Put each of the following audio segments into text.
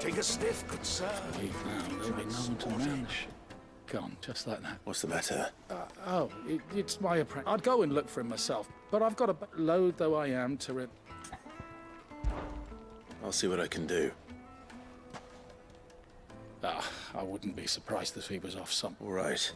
Take a sniff, good sir. Leave now, there'll be no one to man the ship. Gone, just like that. What's the matter? It's my apprentice. I'd go and look for him myself, but I've got a load though I am to it. I'll see what I can do. I wouldn't be surprised if he was off some. All right.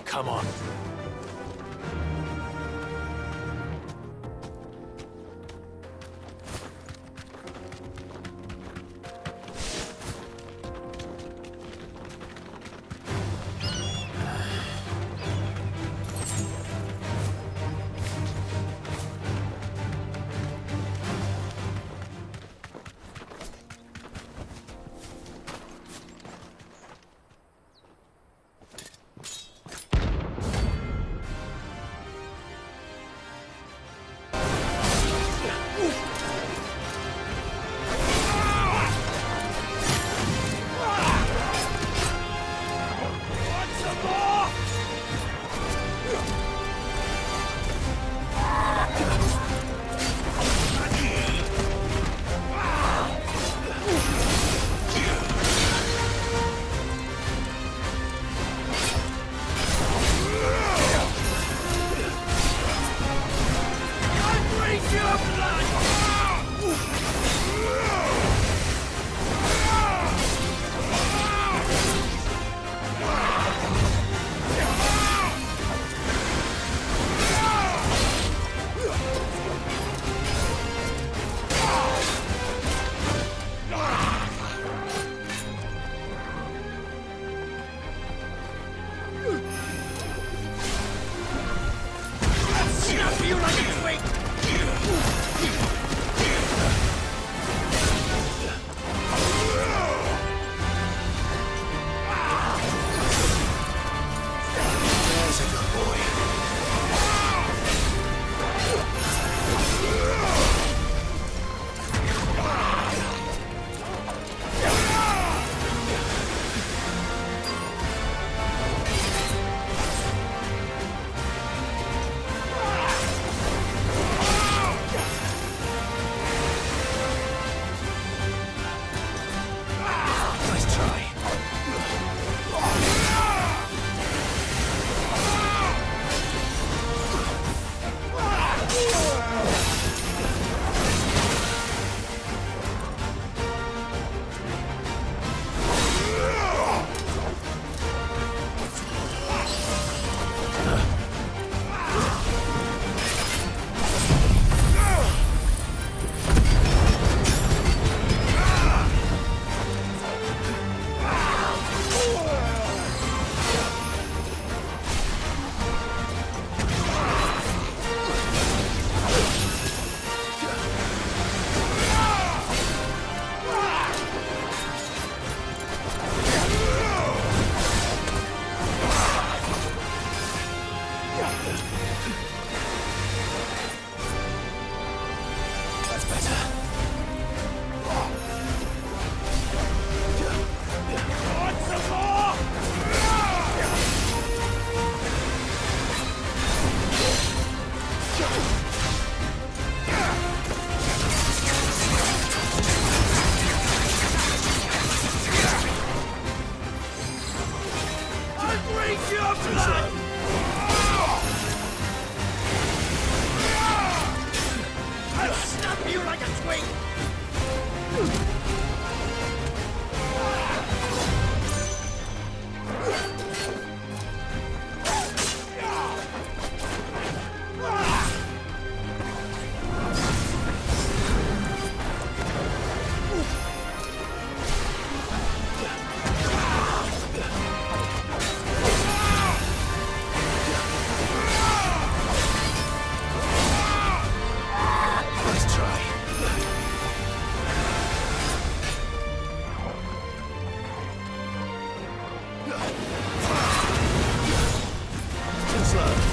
Come on. Too slow.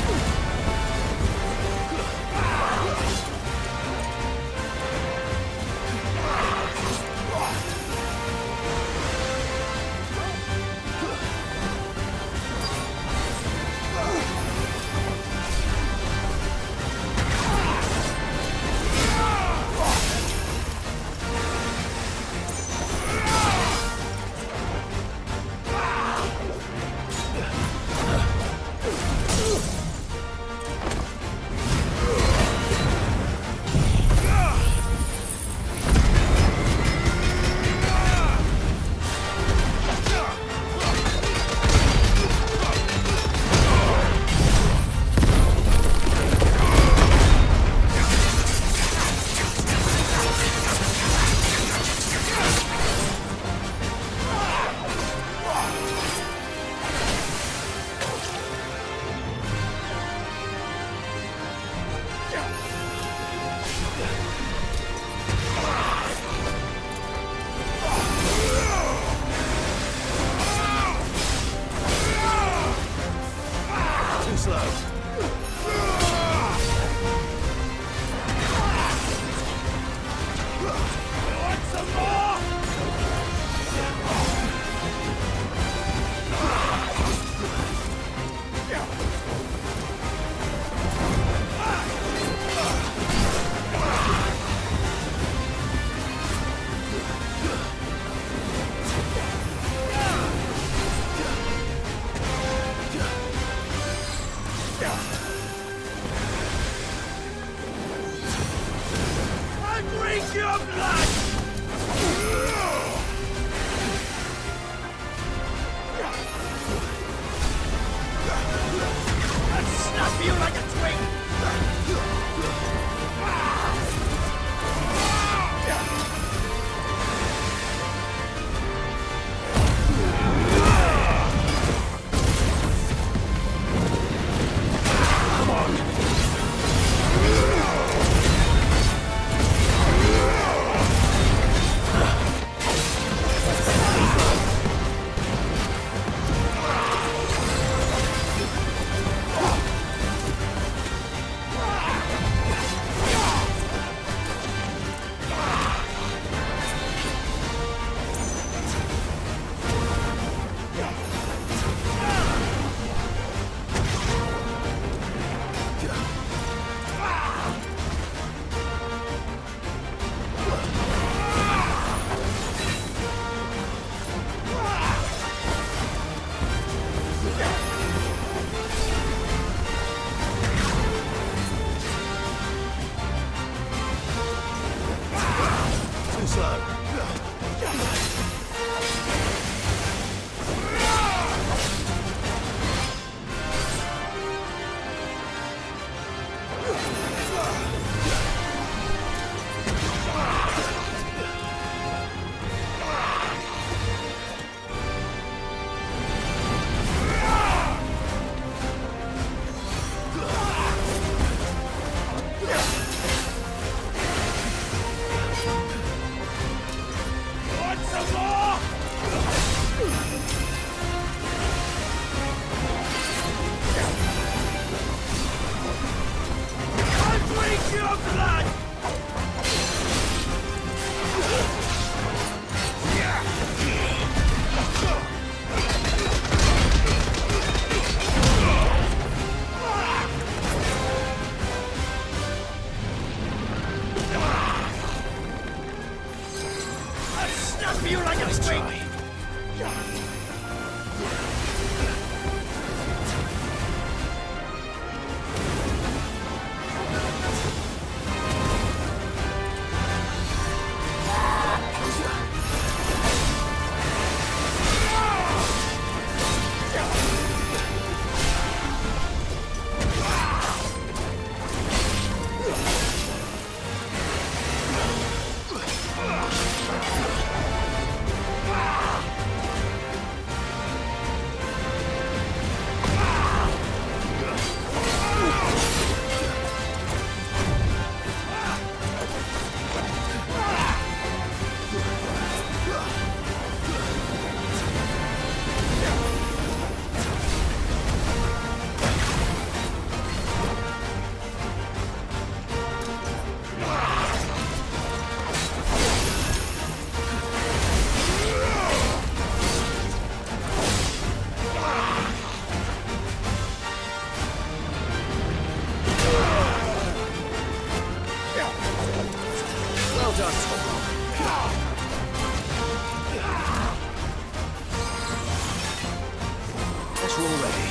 closer already.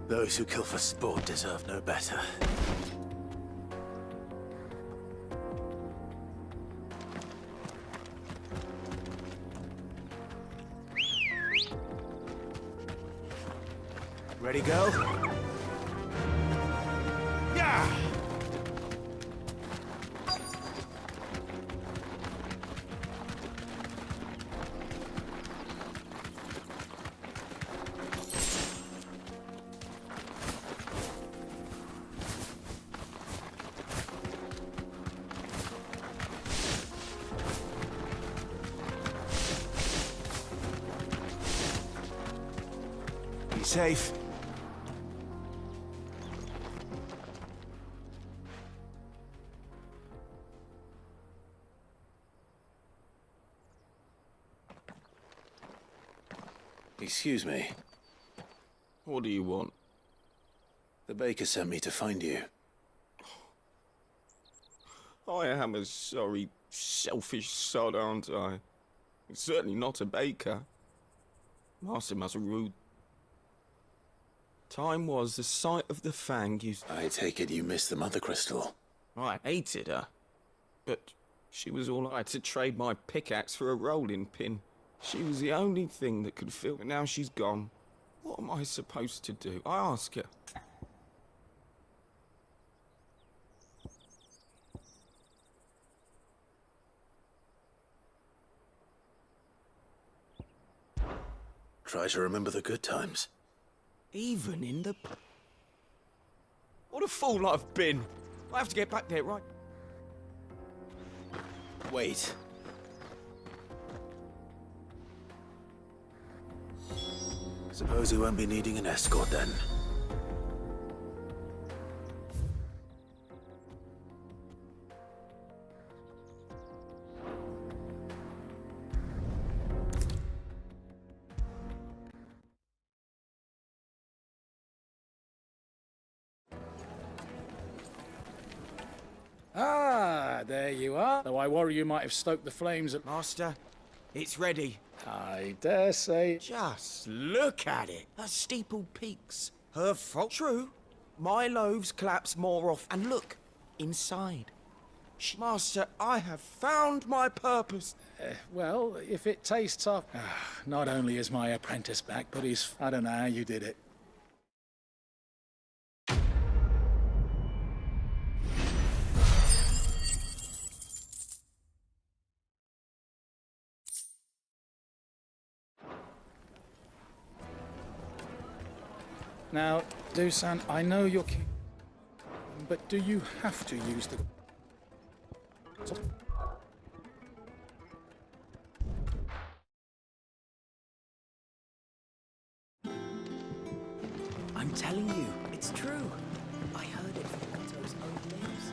Those who kill for sport deserve no better. Ready, go? Yeah! Be safe. Excuse me. What do you want? The baker sent me to find you. I am a sorry, selfish sod, aren't I? Certainly not a baker. Master must rude. Time was the sight of the fang you... I take it you missed the mother crystal. I hated her. But she was all I had to trade my pickaxe for a rolling pin. She was the only thing that could fill... And now she's gone. What am I supposed to do? I ask her. Try to remember the good times. Even in the... What a fool I've been. I have to get back there, right? Wait. Suppose he won't be needing an escort then. Ah, there you are. Though I worry you might have stoked the flames at... Master, it's ready. I dare say... Just look at it. Her steeple peaks. Her fault. True. My loaves collapse more often. And look, inside. Master, I have found my purpose. Well, if it tastes up... not only is my apprentice back, but he's... I don't know how you did it. Now, Dusan, I know you're king, but do you have to use the... I'm telling you, it's true. I heard it from Otto's own lips.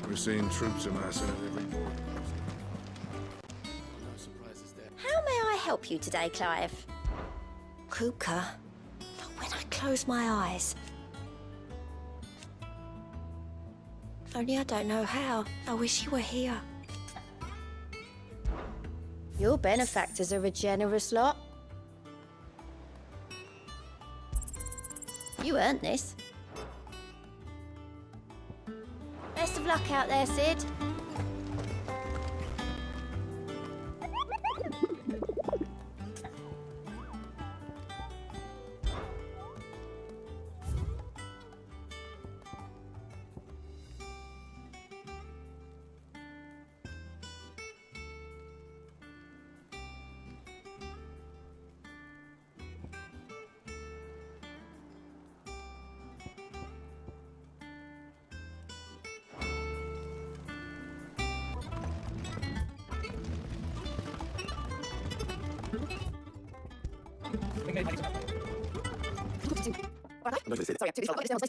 We're seeing troops amassing at every port. No surprises there. How may I help you today, Clive? Kuka, but when I close my eyes. Only I don't know how. I wish you were here. Your benefactors are a generous lot. You earned this. Best of luck out there, Sid.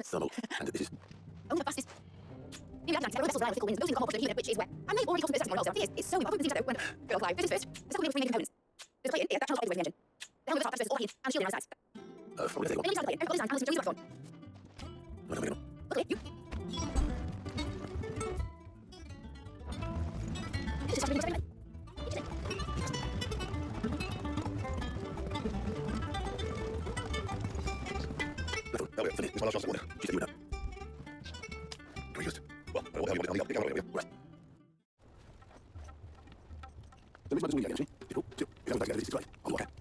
Thermal, and this is... Only the fastest. Maybe I can vessels around with fickle winds, those in the whole portion of which is where. I may already told some business technology. It's so important to when girl fly. This is first. The second wheel between components. There's a plate in here that channels away from the engine. The helmet top transfers all heat and shielding around sides. From the Any time the plane, every design, I'll listen to the microphone. Luckily, you. This is something that's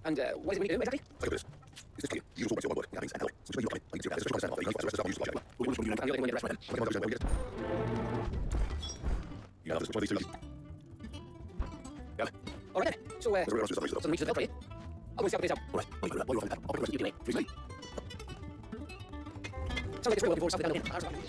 And what is it we do exactly? All right then. So, some reach the belt for you. I'll go see how it is out. You do it. Sounds like it's real before something down the pin.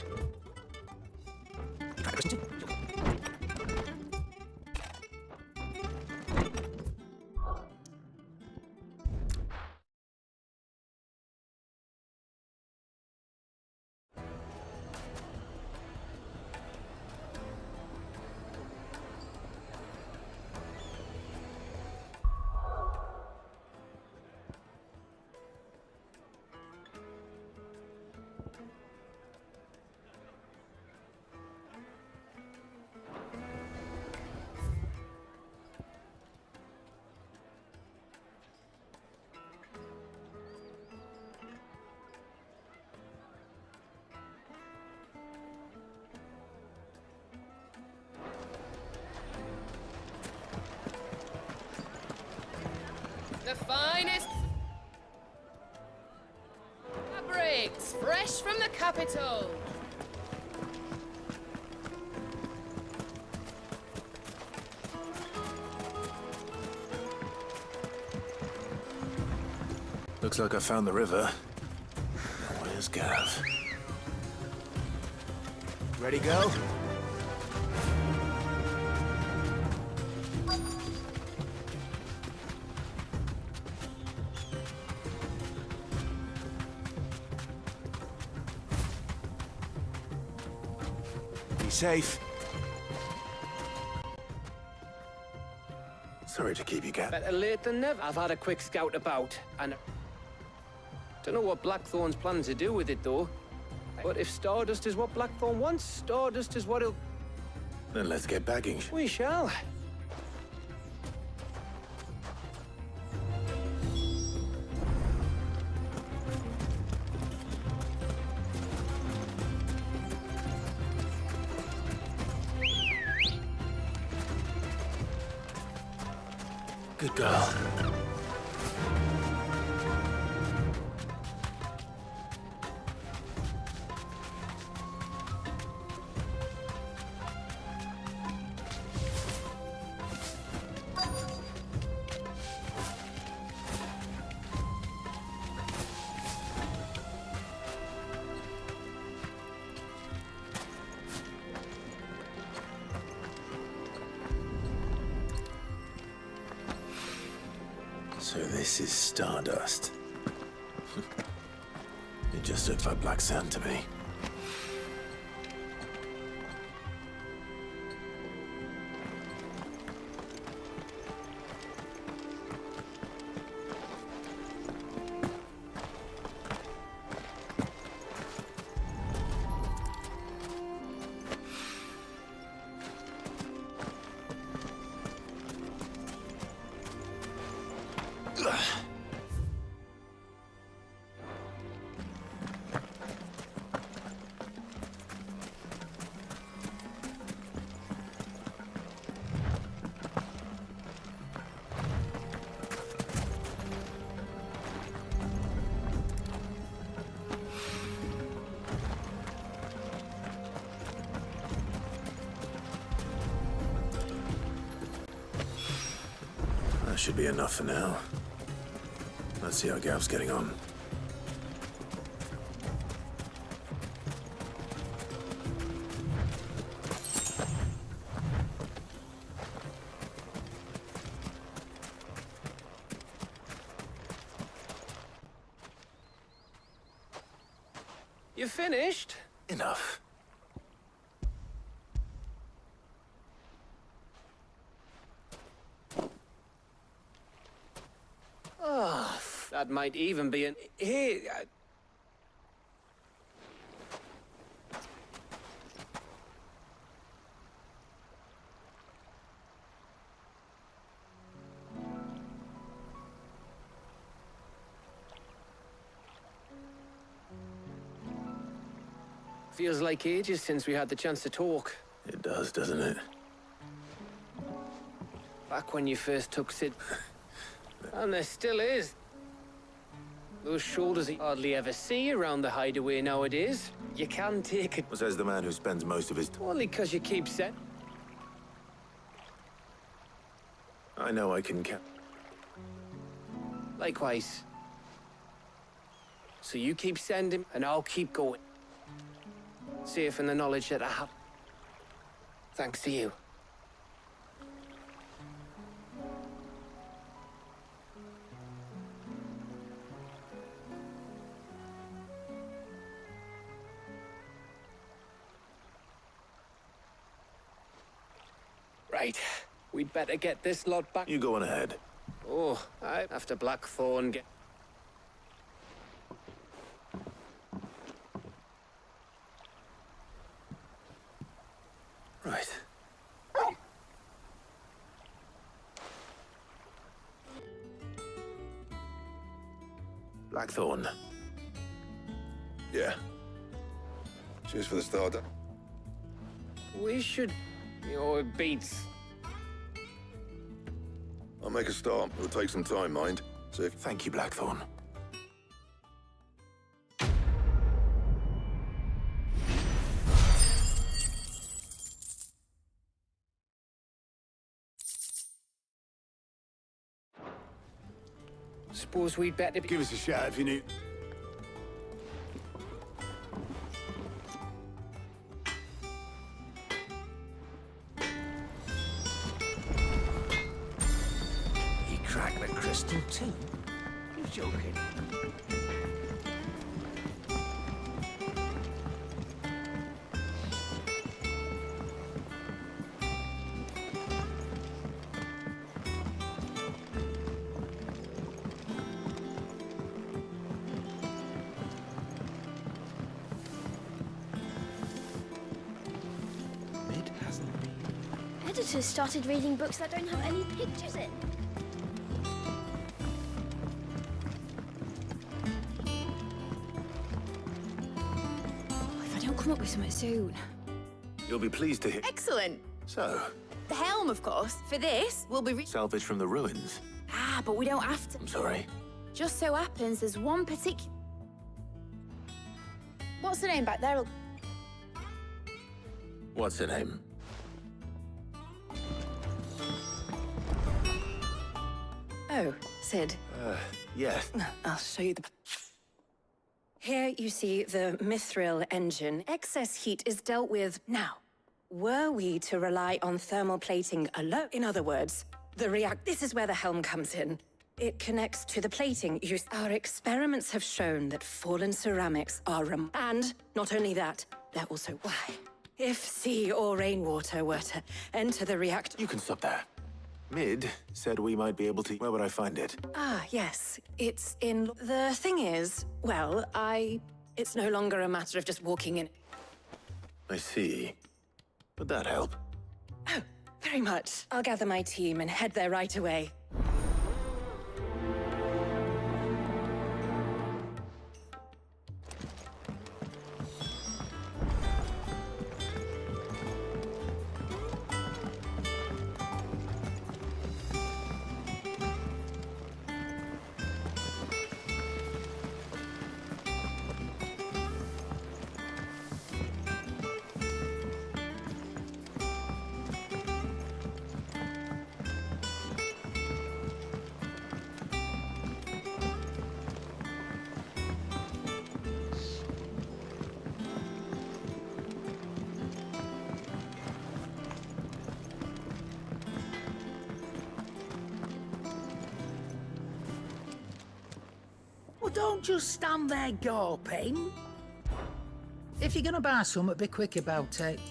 The finest fabrics, fresh from the capital. Looks like I found the river. Where's Gav. Ready, go? Be safe. Sorry to keep you, Gav. Better late than never. I've had a quick scout about, and don't know what Blackthorn's planning to do with it, though. But if Stardust is what Blackthorn wants, Stardust is what he'll... Then let's get bagging. We shall. Good girl. So this is Stardust. It just looks like black sand to me. That should be enough for now. Let's see how Gav's getting on. You finished? Enough. Oh, that might even be an... Hey, feels like ages since we had the chance to talk. It does, doesn't it? Back when you first took Sid. And there still is. Those shoulders you hardly ever see around the hideaway nowadays. You can take it. Says the man who spends most of his... Only because you keep saying... I know I can Likewise. So you keep sending, and I'll keep going. Safe in the knowledge that I have. Thanks to you. Right. We'd better get this lot back. You go on ahead. Oh, after Blackthorn get... Right. Blackthorn. Yeah. Cheers for the starter. We should... it beats. I'll make a start. It'll take some time, mind. So if... Thank you, Blackthorn. Suppose we'd better be... Give us a shout if you need... crack the crystal too? You're joking. It hasn't been. Editors started reading books that don't have any pictures in. If I don't come up with something soon. You'll be pleased to hear. Excellent. So, The helm, of course. For this, will be salvage from the ruins. Ah, but we don't have to. I'm sorry. Just so happens there's one particular... What's the name back there? What's her name? Oh, Sid. Yes. I'll show you the... Here you see the Mithril engine. Excess heat is dealt with now. Were we to rely on thermal plating alone, in other words, this is where the helm comes in. It connects to the plating. Our experiments have shown that fallen ceramics are and not only that, they're also why. If sea or rainwater were to enter the reactor... You can stop there. Mid said we might be able to... Where would I find it? Ah, yes. It's in... The thing is, well, It's no longer a matter of just walking in. I see. Would that help? Oh, very much. I'll gather my team and head there right away. Well, don't just stand there gawping. If you're gonna buy something, be quick about it.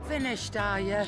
Finished, are you?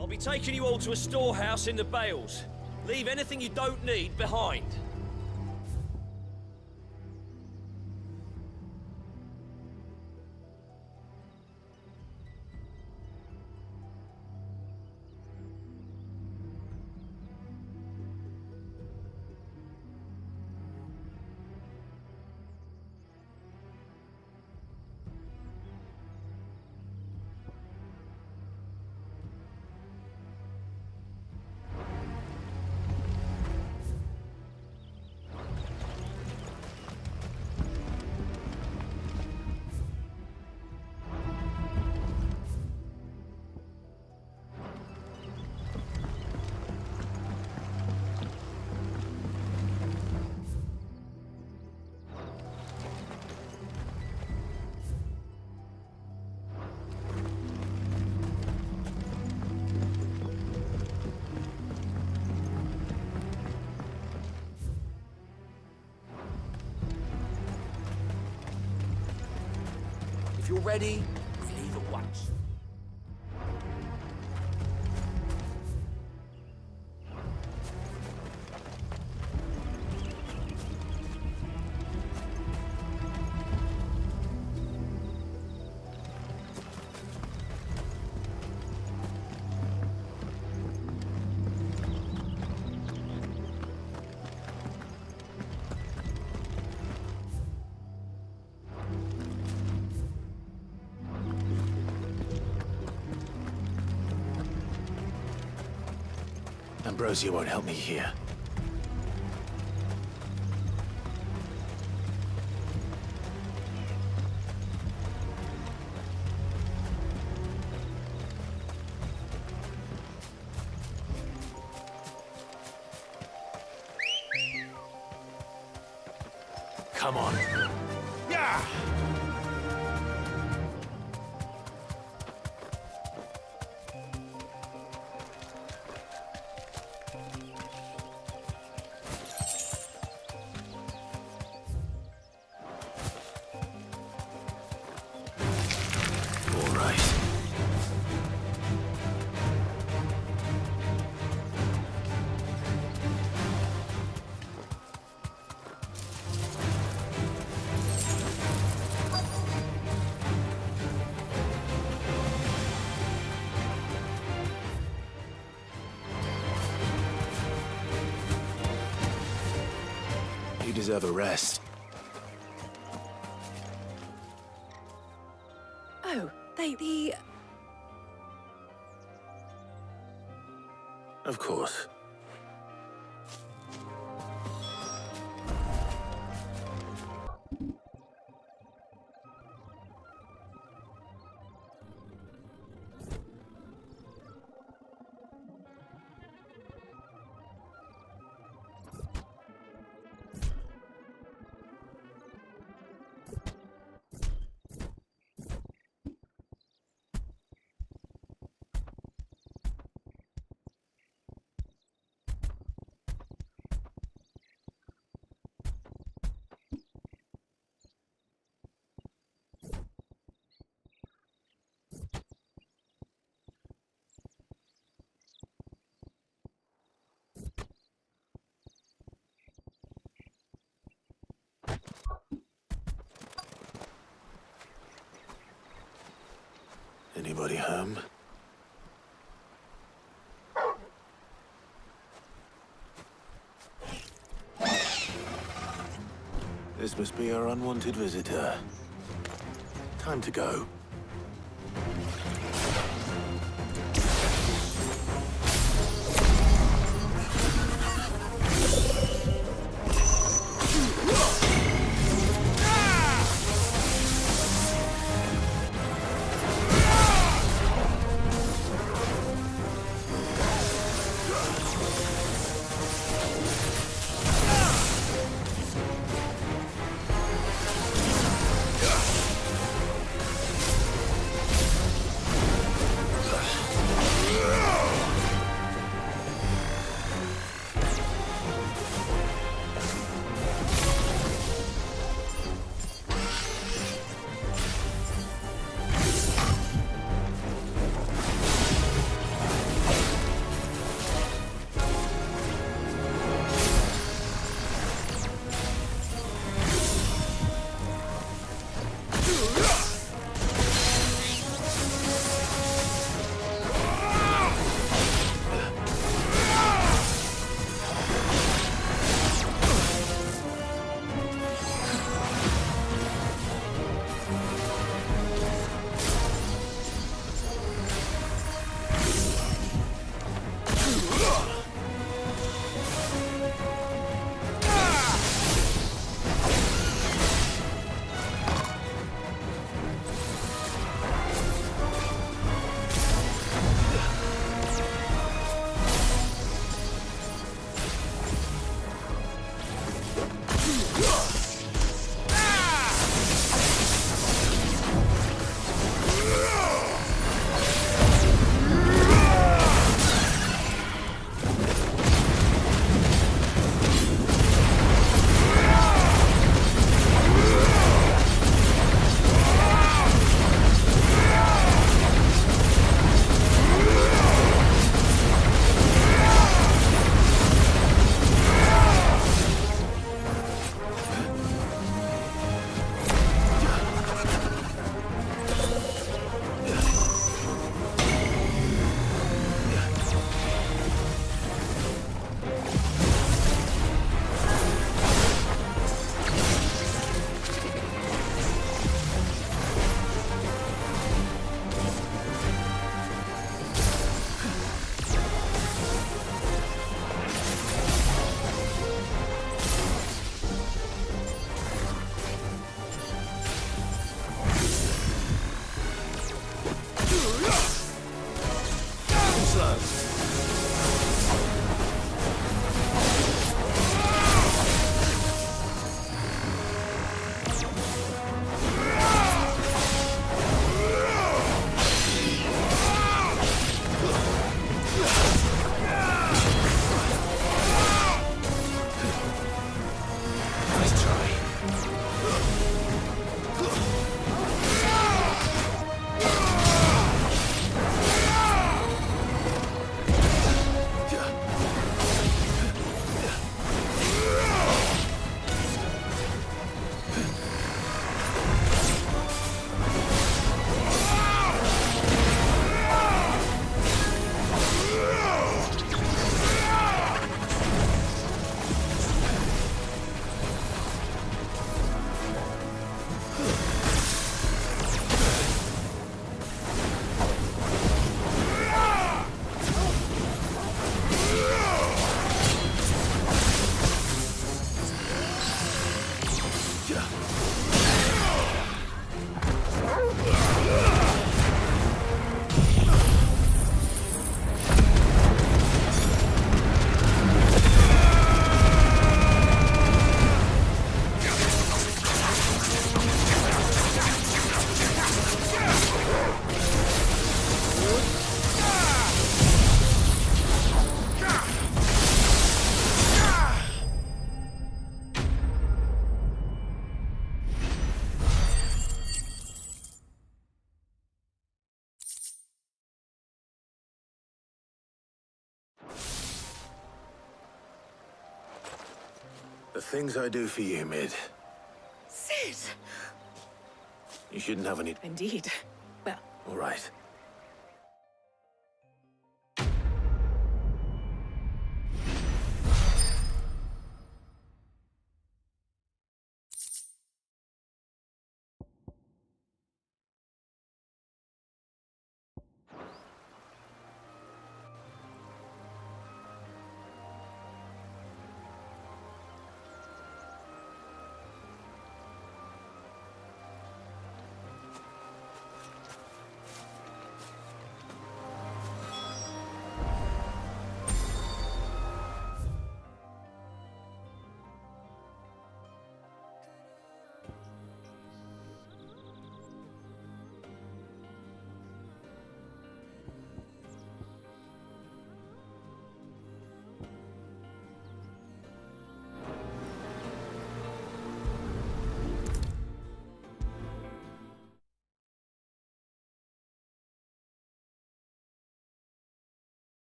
I'll be taking you all to a storehouse in the Bales. Leave anything you don't need behind. If you're ready, we leave at once. Ambrosia won't help me here. Come on. Yeah! All right. You deserve a rest. Oh, the... Of course. Anybody home? This must be our unwanted visitor. Time to go. The things I do for you, Mid. Sid! You shouldn't have any... Indeed. Well, All right.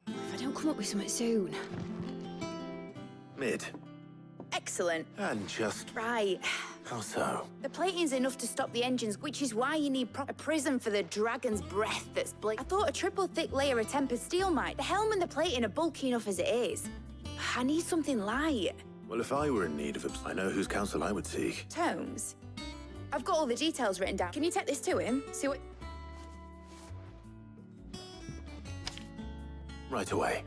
If I don't come up with something soon. Mid. Excellent. And just... Right. How so? The plating's enough to stop the engines, which is why you need a prism for the dragon's breath that's I thought a triple thick layer of tempered steel might. The helm and the plating are bulky enough as it is. I need something light. Well, if I were in need of a... I know whose counsel I would seek. Tomes? I've got all the details written down. Can you take this to him? See what... Right away.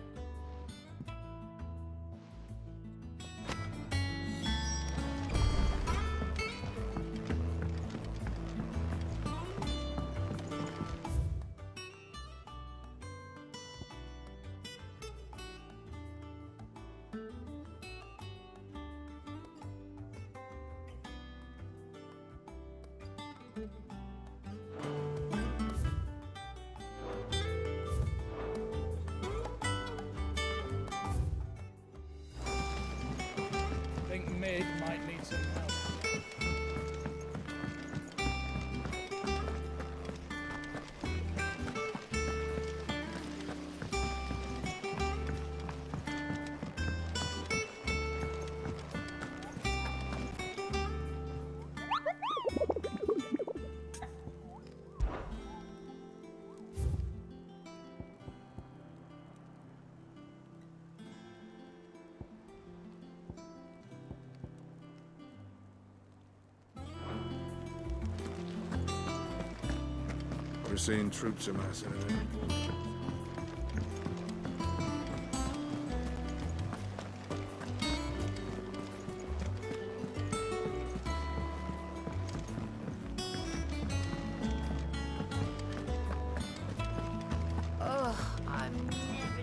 I think Mid might need some help. We're seeing troops amassing in every port. Ugh, I'm never...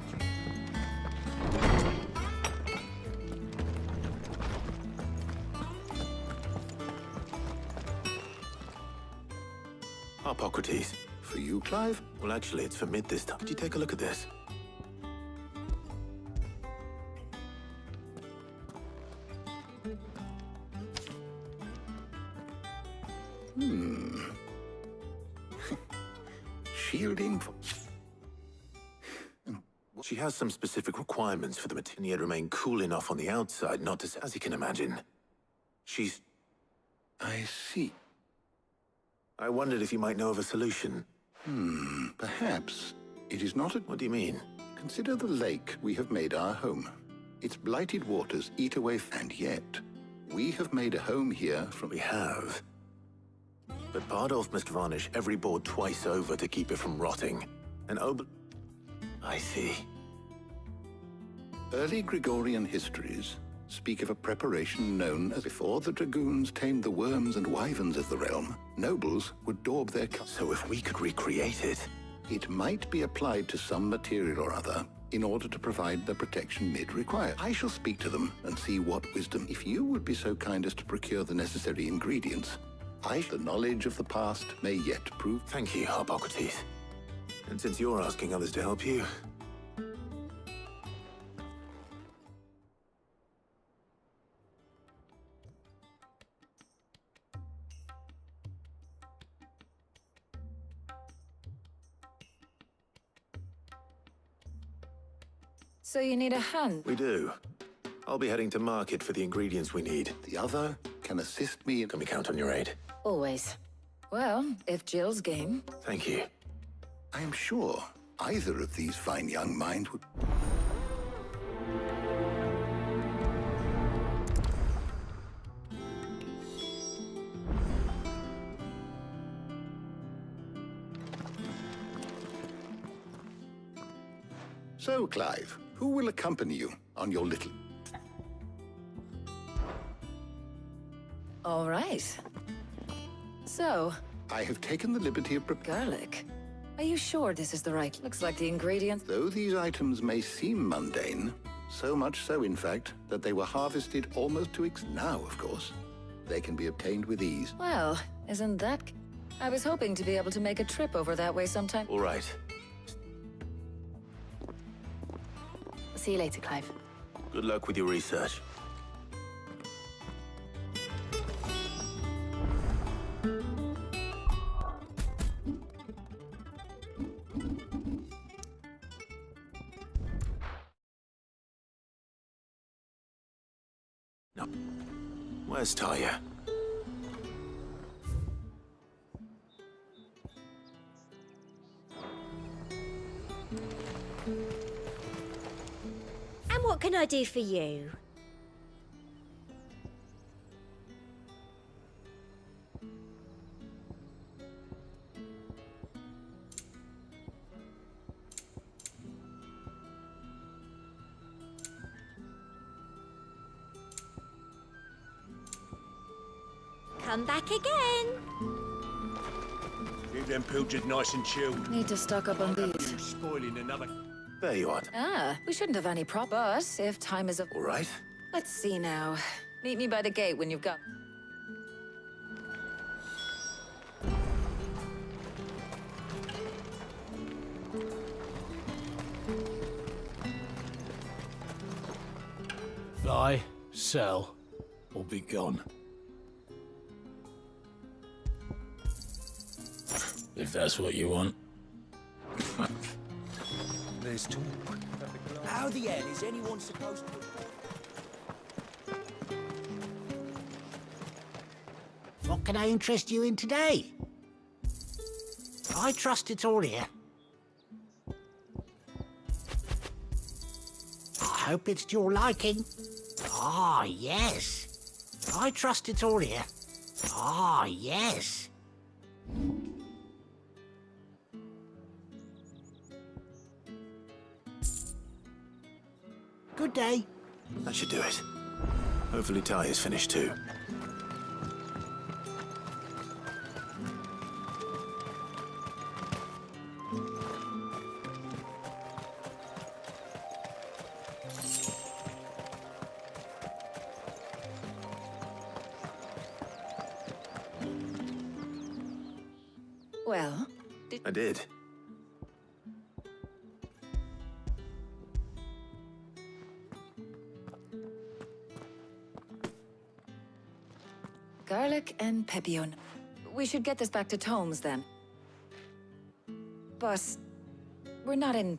Hippocrates. For you, Clive? Well, actually, it's for Mid this time. Could you take a look at this? Shielding for... She has some specific requirements for the material to remain cool enough on the outside, not to... As you can imagine. She's... I see. I wondered if you might know of a solution. Perhaps. It is not a... What do you mean? Consider the lake we have made our home. Its blighted waters eat away, and yet we have made a home here from... We have. But Bardolph must varnish every board twice over to keep it from rotting. And I see. Early Gregorian histories speak of a preparation known as before the dragoons tamed the worms and wyverns of the realm, nobles would daub their... So if we could recreate it... It might be applied to some material or other in order to provide the protection Mid requires. I shall speak to them and see what wisdom... If you would be so kind as to procure the necessary ingredients, the knowledge of the past may yet prove... Thank you, Hippocrates. And since you're asking others to help you... So you need a hand? We do. I'll be heading to market for the ingredients we need. The other can assist me. Can we count on your aid? Always. Well, if Jill's game. Thank you. I am sure either of these fine young minds would... So, Clive, who will accompany you on your little... All right. So... I have taken the liberty of... Garlic? Are you sure this is the right... Looks like the ingredients... Though these items may seem mundane, so much so, in fact, that they were harvested almost to now, of course. They can be obtained with ease. Well, isn't that... I was hoping to be able to make a trip over that way sometime. All right. See you later, Clive. Good luck with your research. No. Where's Talia? And what can I do for you? Come back again. Keep them pilchards nice and chilled. Need to stock up on these. You spoiling another... There you are. Ah, we shouldn't have any prop, but if time is up... All right. Let's see now. Meet me by the gate when you've got... Buy, sell, or be gone. If that's what you want. There's talk. How the hell is anyone supposed to... What can I interest you in today? I trust it's all here. I hope it's to your liking. Ah, yes. I trust it's all here. Ah, yes. Good day. That should do it. Hopefully Talia's finished too. Well, I did. garlic and pepion. We should get this back to Tomes, then. Boss, we're not in...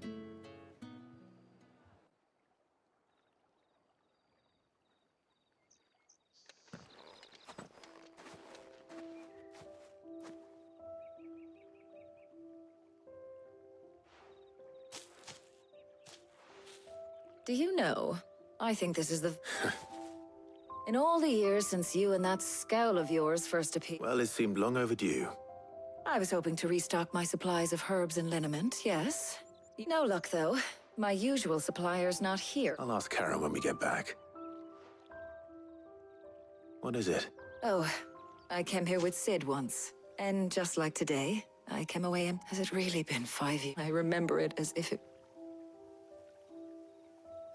Do you know, I think this is the... In all the years since you and that scowl of yours first appeared... Well, it seemed long overdue. I was hoping to restock my supplies of herbs and liniment, yes. No luck, though. My usual supplier's not here. I'll ask Karen when we get back. What is it? Oh, I came here with Sid once. And just like today, I came away and... Has it really been 5 years? I remember it as if it...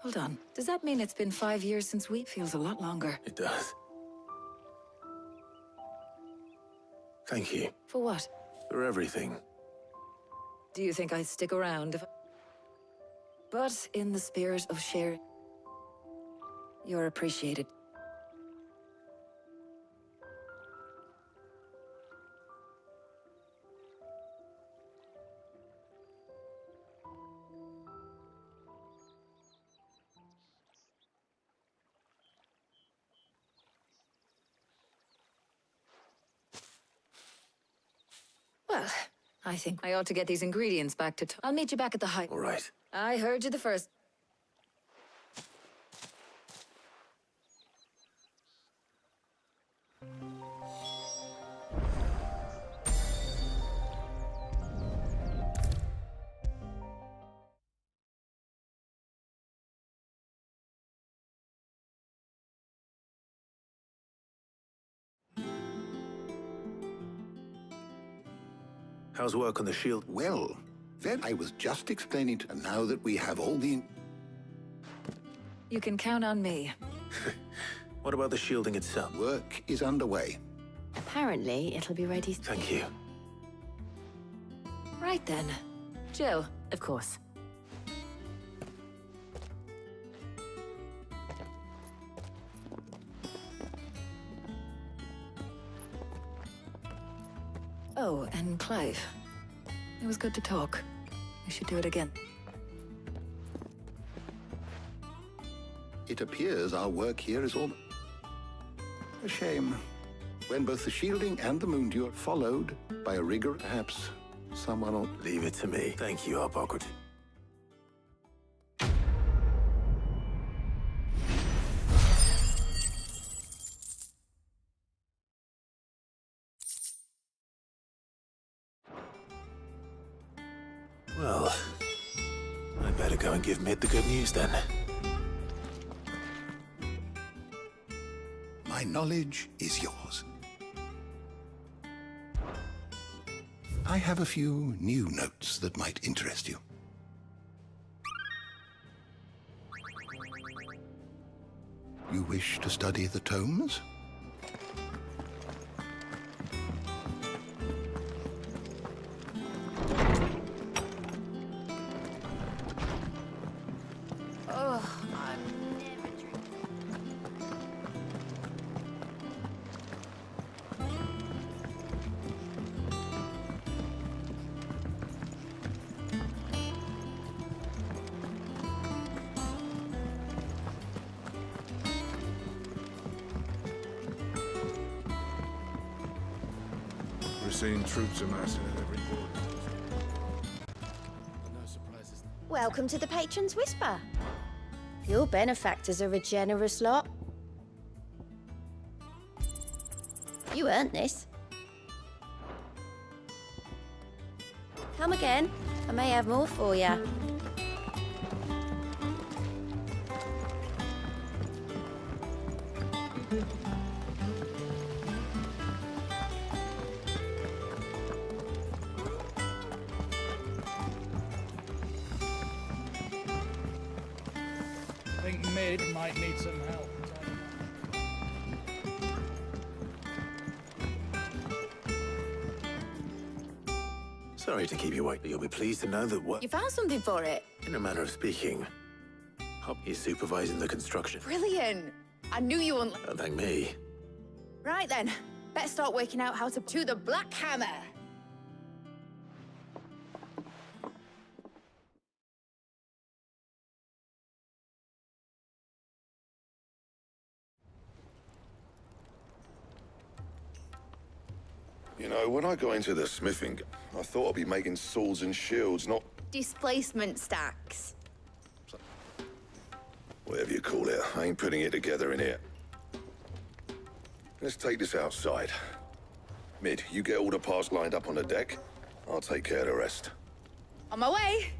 Hold on. Does that mean it's been 5 years since we... Feels a lot longer. It does. Thank you. For what? For everything. Do you think I'd stick around if... But in the spirit of sharing... You're appreciated. I think I ought to get these ingredients back to... I'll meet you back at the high... All right. I heard you the first. How's work on the shield? Well, then I was just explaining to... And now that we have all the... You can count on me. What about the shielding itself? Work is underway. Apparently, it'll be ready. Thank you. Right then. Jill. Of course. Oh, and Clive. It was good to talk. We should do it again. It appears our work here is all... A shame. When both the shielding and the Moondew are followed by a rigor, perhaps someone will... Leave it to me. Thank you, Hippocrates. Well, I better go and give Mid the good news then. My knowledge is yours. I have a few new notes that might interest you. You wish to study the tomes? We're seeing troops amassing at every border. Welcome to the Patron's Whisper. Your benefactors are a generous lot. You earned this. Come again. I may have more for you. I think Mid might need some help. Sorry to keep you waiting. You'll be pleased to know that what... You found something for it? In a manner of speaking, Hop is supervising the construction. Brilliant. I knew you wouldn't... Don't thank me. Right then. Better start working out how to the Black Hammer. You know, when I got into the smithing, I thought I'd be making swords and shields, not Displacement stacks. whatever you call it. I ain't putting it together in here. Let's take this outside. Mid, you get all the parts lined up on the deck. I'll take care of the rest. On my way.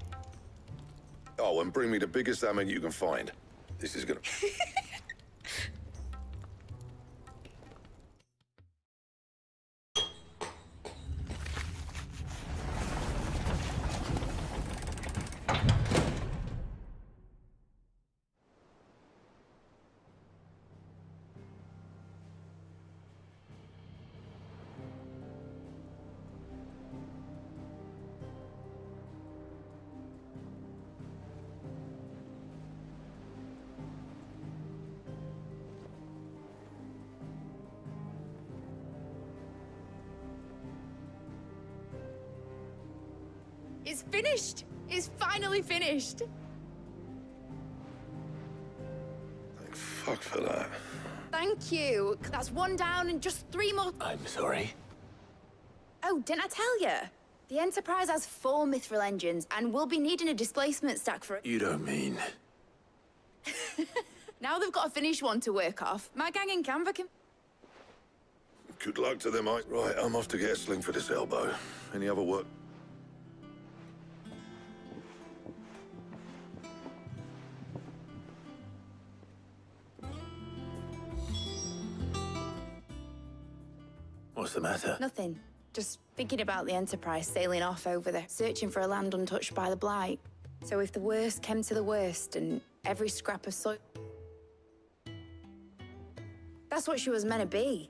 Oh, and bring me the biggest hammer you can find. This is gonna... It's finished. It's finally finished. Thank fuck for that. Thank you. That's one down and just 3 more. I'm sorry. Oh, didn't I tell you? The Enterprise has 4 mithril engines, and we'll be needing a displacement stack for it. You don't mean... Now they've got a finished one to work off. My gang in Canva can... Good luck to them, mate. Right, I'm off to get a sling for this elbow. Any other work? What's the matter? Nothing. Just thinking about the Enterprise sailing off over there, searching for a land untouched by the Blight. So if the worst came to the worst and every scrap of soil... That's what she was meant to be,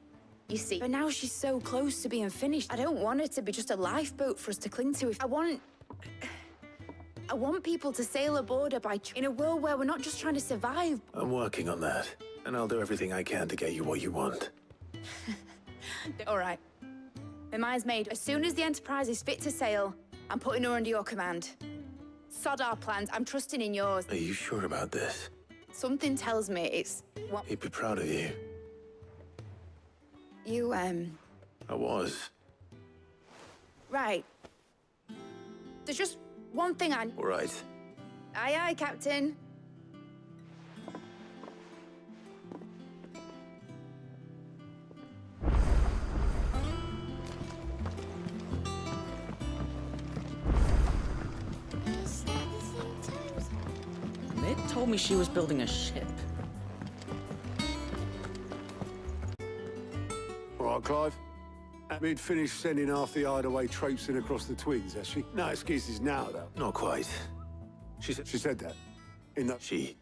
you see. But now she's so close to being finished. I don't want her to be just a lifeboat for us to cling to. I want people to sail aboard her in a world where we're not just trying to survive. I'm working on that, and I'll do everything I can to get you what you want. All right. My mind's made. As soon as the Enterprise is fit to sail, I'm putting her under your command. Sod our plans. I'm trusting in yours. Are you sure about this? Something tells me it's... He'd be proud of you. You, I was. Right. There's just one thing I... All right. Aye, aye, Captain. Mid told me she was building a ship. All right, Clive. Mid finished sending half the hideaway traipsing across the Twins, has she? No excuses now, though. Not quite. She said that. In that... She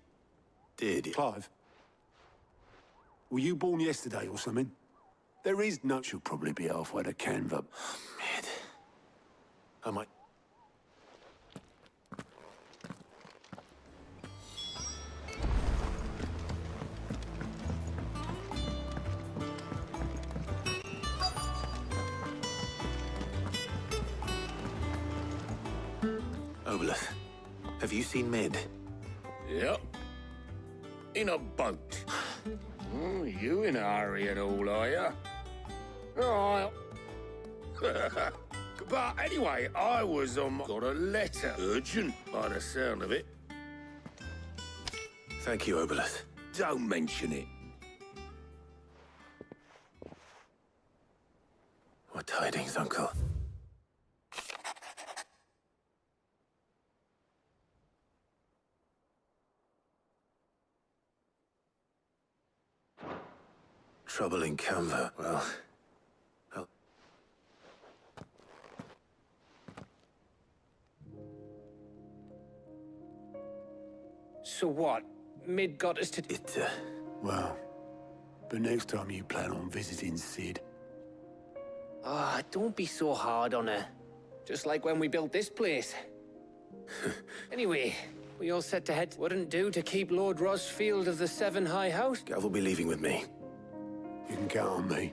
did. Clive, were you born yesterday or something? There is no... She'll probably be halfway to Canva. Mid. I might... Obelus, have you seen Mid? Yep. In a boat. Oh, you in a hurry at all, are you? All right. But anyway, I was got a letter. Urgent, by the sound of it. Thank you, Obelus. Don't mention it. What tidings, Uncle? Trouble in Canva. Well... So what? Mid got us to... Well, but next time you plan on visiting Sid... Ah, don't be so hard on her. Just like when we built this place. Anyway, we all set to head. Wouldn't do to keep Lord Rosfield of the Seven High House. Gav will be leaving with me. You can count on me.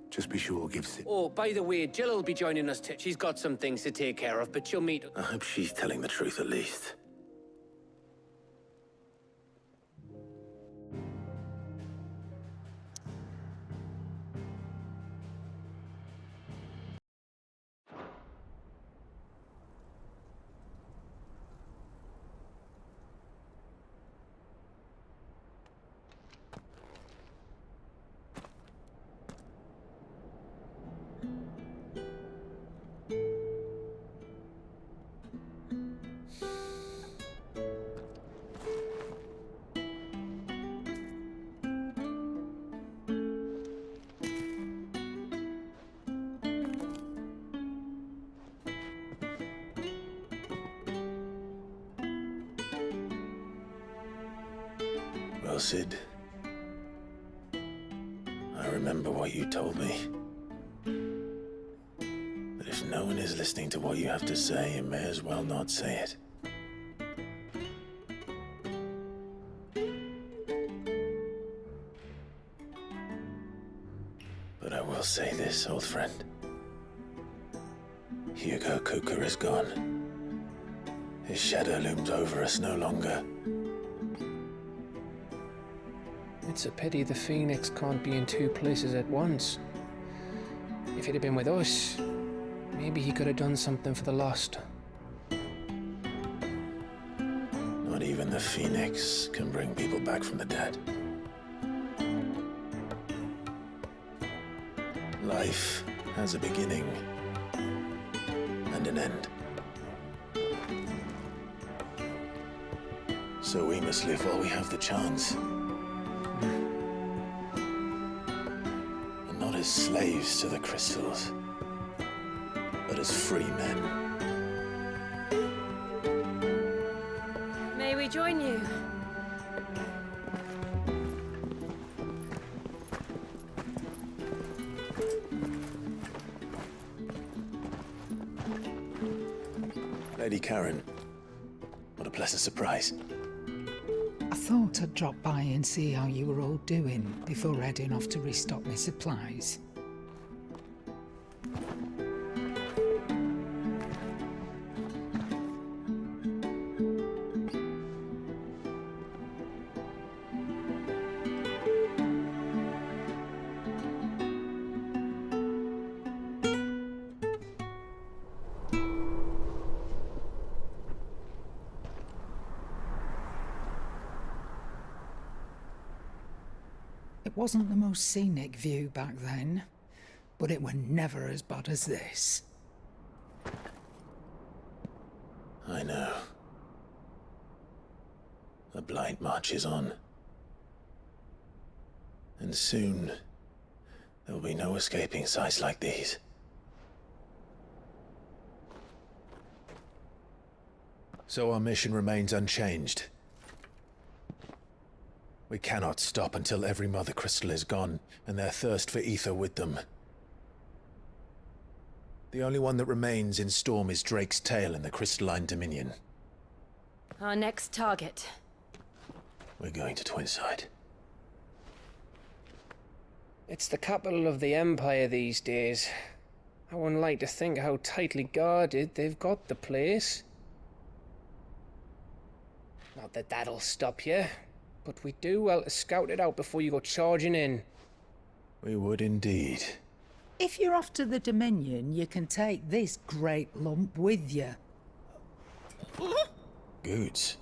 Just be sure to give Sid... Oh, by the way, Jill will be joining us too. She's got some things to take care of, but she'll meet... I hope she's telling the truth at least. Well, Sid, I remember what you told me. That if no one is listening to what you have to say, you may as well not say it. But I will say this, old friend. Hugo Kuka is gone. His shadow looms over us no longer. It's a pity the Phoenix can't be in two places at once. If it had been with us, Maybe he could have done something for the lost. Not even the Phoenix can bring people back from the dead. Life has a beginning and an end. So we must live while we have the chance. And not as slaves to the crystals, but as free men. May we join you? Lady Karen, what a pleasant surprise. I thought I'd drop by and see how you were all doing before heading off to restock my supplies. It wasn't the most scenic view back then, but it were never as bad as this. I know. The Blight marches on. And soon, there will be no escaping sights like these. So our mission remains unchanged. We cannot stop until every Mother Crystal is gone, and their thirst for ether with them. The only one that remains in Storm is Drake's tail in the Crystalline Dominion. Our next target. We're going to Twinside. It's the capital of the Empire these days. I wouldn't like to think how tightly guarded they've got the place. Not that that'll stop you, but we do well to scout it out before you go charging in. We would indeed. If you're off to the Dominion, you can take this great lump with you. Goods.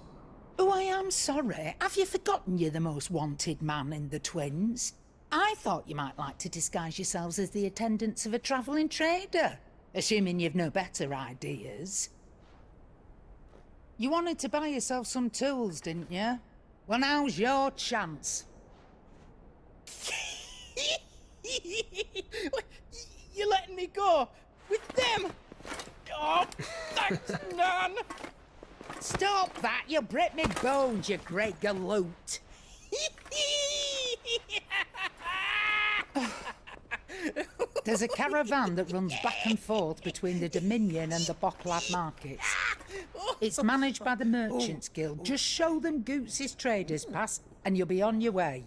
Oh, I am sorry. Have you forgotten you're the most wanted man in the Twins? I thought you might like to disguise yourselves as the attendants of a travelling trader, assuming you've no better ideas. You wanted to buy yourself some tools, didn't you? Well, now's your chance. You're letting me go with them? Oh, thanks, Nan. Stop that! You'll break me bones, you great galoot. There's a caravan that runs back and forth between the Dominion and the Bocklad markets. It's managed by the Merchants Guild. Just show them Goots' traders pass and you'll be on your way.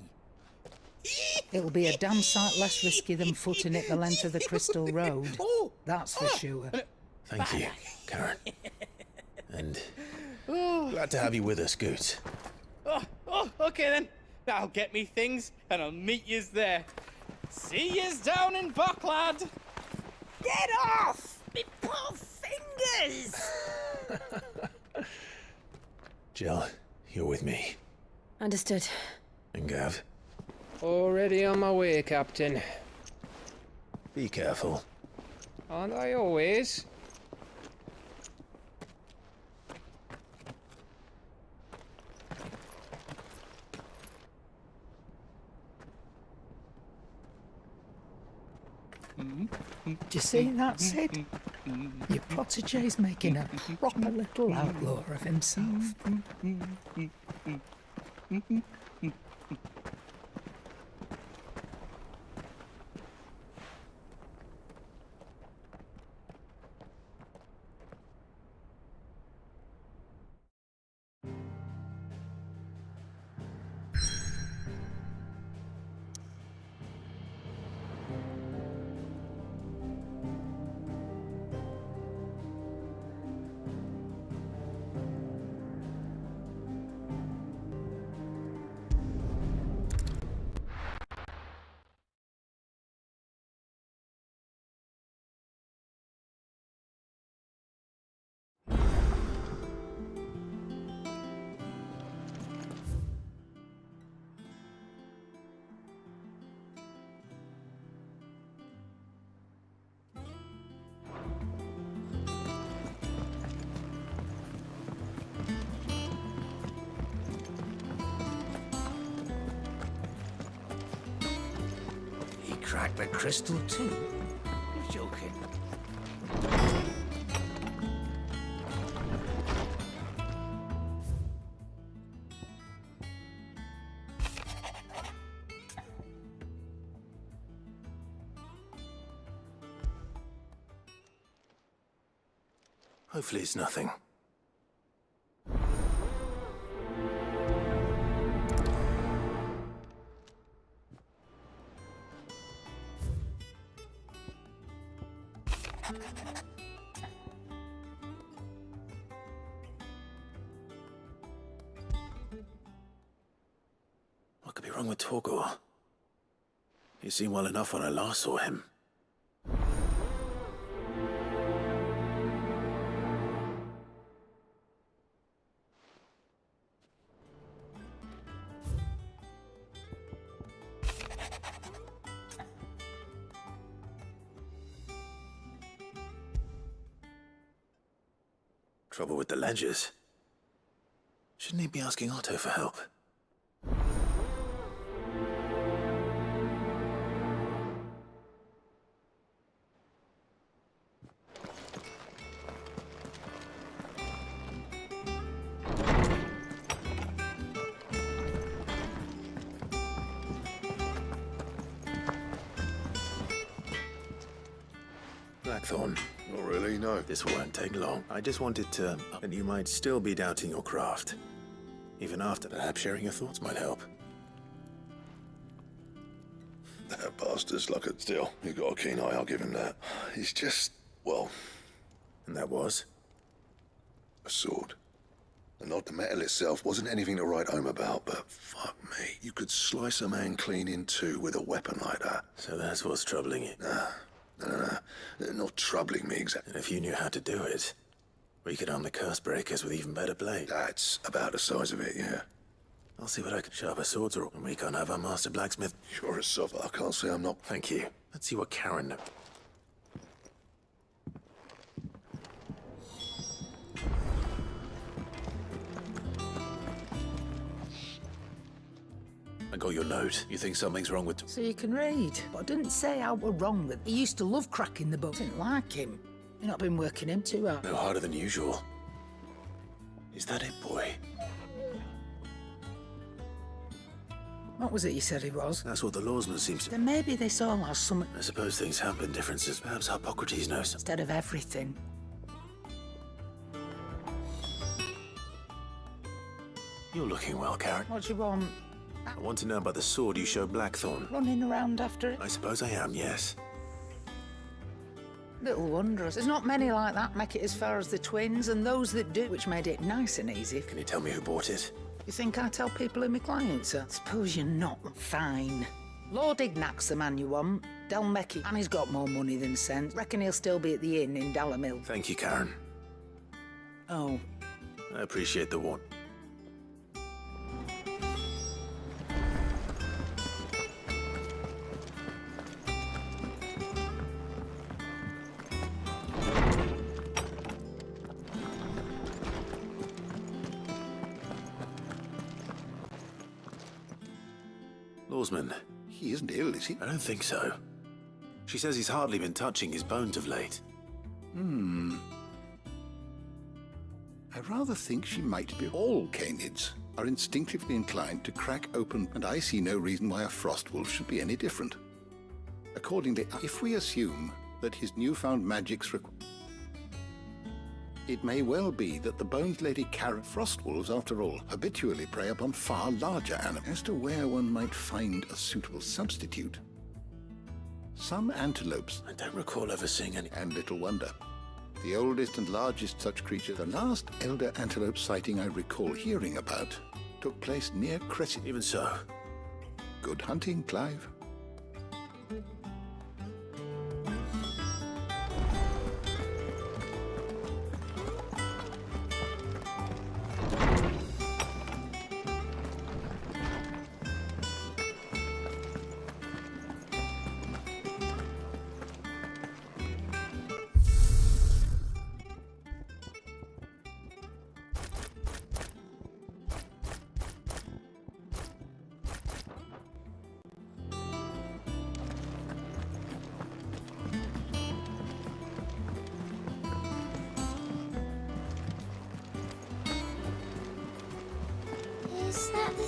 It'll be a damn sight less risky than footing it the length of the Crystal Road. That's for sure. Thank you, Karen. And glad to have you with us, Goots. Okay then. I'll get me things and I'll meet yous there. See yous down in Bocklad. Get off! Me poor fingers! Jill, you're with me. Understood. And Gav? Already on my way, Captain. Be careful. Aren't I always? Do you see that, Sid? Your protege's making a proper little outlaw of himself. crack the crystal too? You're joking. Hopefully it's nothing. What could be wrong with Torgor? He seemed well enough when I last saw him. Trouble with the ledgers. Shouldn't he be asking Otto for help? Blackthorn. Not really, no. This won't take long. I just wanted to... that you might still be doubting your craft. Even after, perhaps sharing your thoughts might help. That bastard's like a... Still, he got a keen eye, I'll give him that. He's just, well... And that was? A sword. And not the metal itself wasn't anything to write home about, but fuck me. You could slice a man clean in two with a weapon like that. So that's what's troubling you? Nah. No. Not troubling me exactly. And if you knew how to do it, we could arm the curse breakers with even better blade. That's about the size of it, yeah. I'll see what I can. Sharper swords are all, and we can't have our master blacksmith. You're a soft. I can't say I'm not. Thank you. Let's see what Karen knows. I got your note. You think something's wrong with... So you can read. But I didn't say how we're wrong with... He used to love cracking the book. Didn't like him. You've not been working him too hard. No harder than usual. Is that it, boy? What was it you said he was? That's what the lawsman seems to... Then maybe this all has some... I suppose things have been differences. Perhaps Hippocrates knows. Instead of everything. You're looking well, Karen. What do you want? I want to know about the sword you showed Blackthorn. Running around after it? I suppose I am, yes. Little wondrous. There's not many like that make it as far as the twins, and those that do, which made it nice and easy. Can you tell me who bought it? You think I tell people who my clients are? Suppose you're not. Fine. Lord Ignac's the man you want. Delmecki. And he's got more money than sense. Reckon he'll still be at the inn in Dalamil. Thank you, Karen. Oh. I appreciate the warn. Lawsman. He isn't ill, is he? I don't think so. She says he's hardly been touching his bones of late. I rather think she might be. All canids are instinctively inclined to crack open, and I see no reason why a frost wolf should be any different. Accordingly, if we assume that his newfound magics it may well be that the Bones Lady carried frost wolves, after all, habitually prey upon far larger animals. As to where one might find a suitable substitute, some antelopes... I don't recall ever seeing any... And little wonder. The oldest and largest such creature, the last elder antelope sighting I recall hearing about, took place near Crescent. Even so. Good hunting, Clive.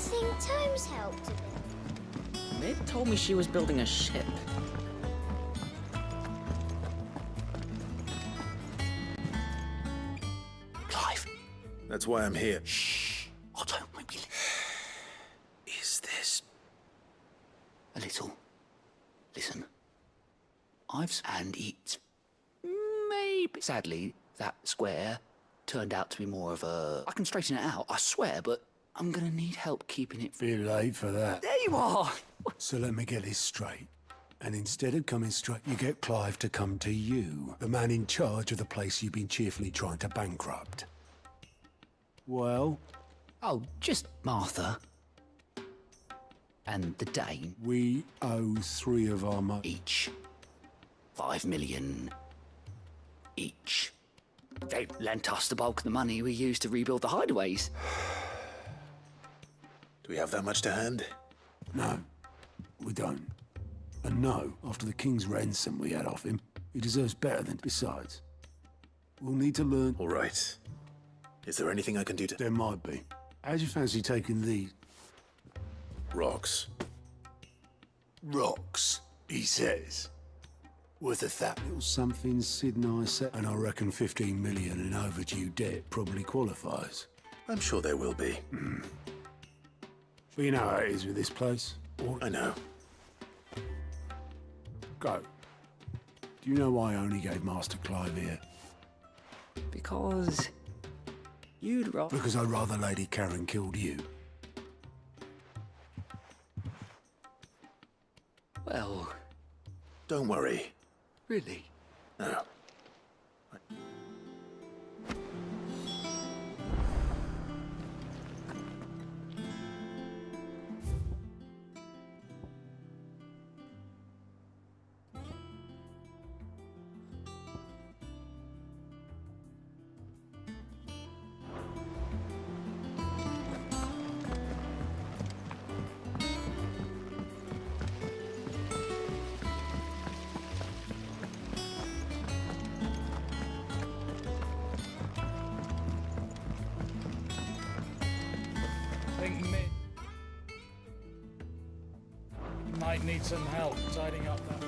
think Tomes helped a bit? Mid told me she was building a ship. Clive. That's why I'm here. Shh. Oh, don't make me... Is this... A little. Listen. And it's... Maybe... Sadly, that square turned out to be more of a... I can straighten it out, I swear, but I'm gonna need help keeping it... Bit late for that. There you are! So let me get this straight. And instead of coming straight, you get Clive to come to you, the man in charge of the place you've been cheerfully trying to bankrupt. Well? Oh, just Martha. And the Dane. We owe 3 of our money. Each. 5 million. Each. They lent us the bulk of the money we used to rebuild the hideaways. Do we have that much to hand? No, we don't. And no, after the king's ransom we had off him, he deserves better than... Besides, we'll need to learn... All right. Is there anything I can do to... There might be. How'd you fancy taking these? Rocks. Rocks, he says. Worth a little something Sid and I said, and I reckon 15 million in overdue debt probably qualifies. I'm sure there will be. But you know how it is with this place. I know. Go. Do you know why I only gave Master Clive here? Because... you'd rather... Because I'd rather Lady Karen killed you. Well... Don't worry. Really? No. Might need some help tidying up that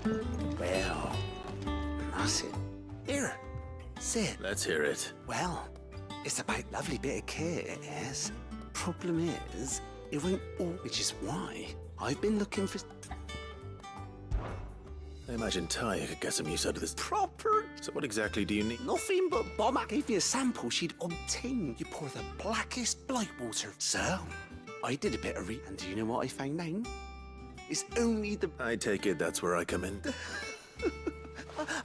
furniture. Well, that's it. Here, sit. Let's hear it. Well, it's a big, lovely bit of kit, it is. Problem is, it won't all... Which is why I've been looking for... I imagine Ty could get some use out of this. Proper... So what exactly do you need? Nothing but Bomber gave me a sample she'd obtained. You pour the blackest blight water. So, I did a bit of and do you know what I found out? It's only the... I take it that's where I come in.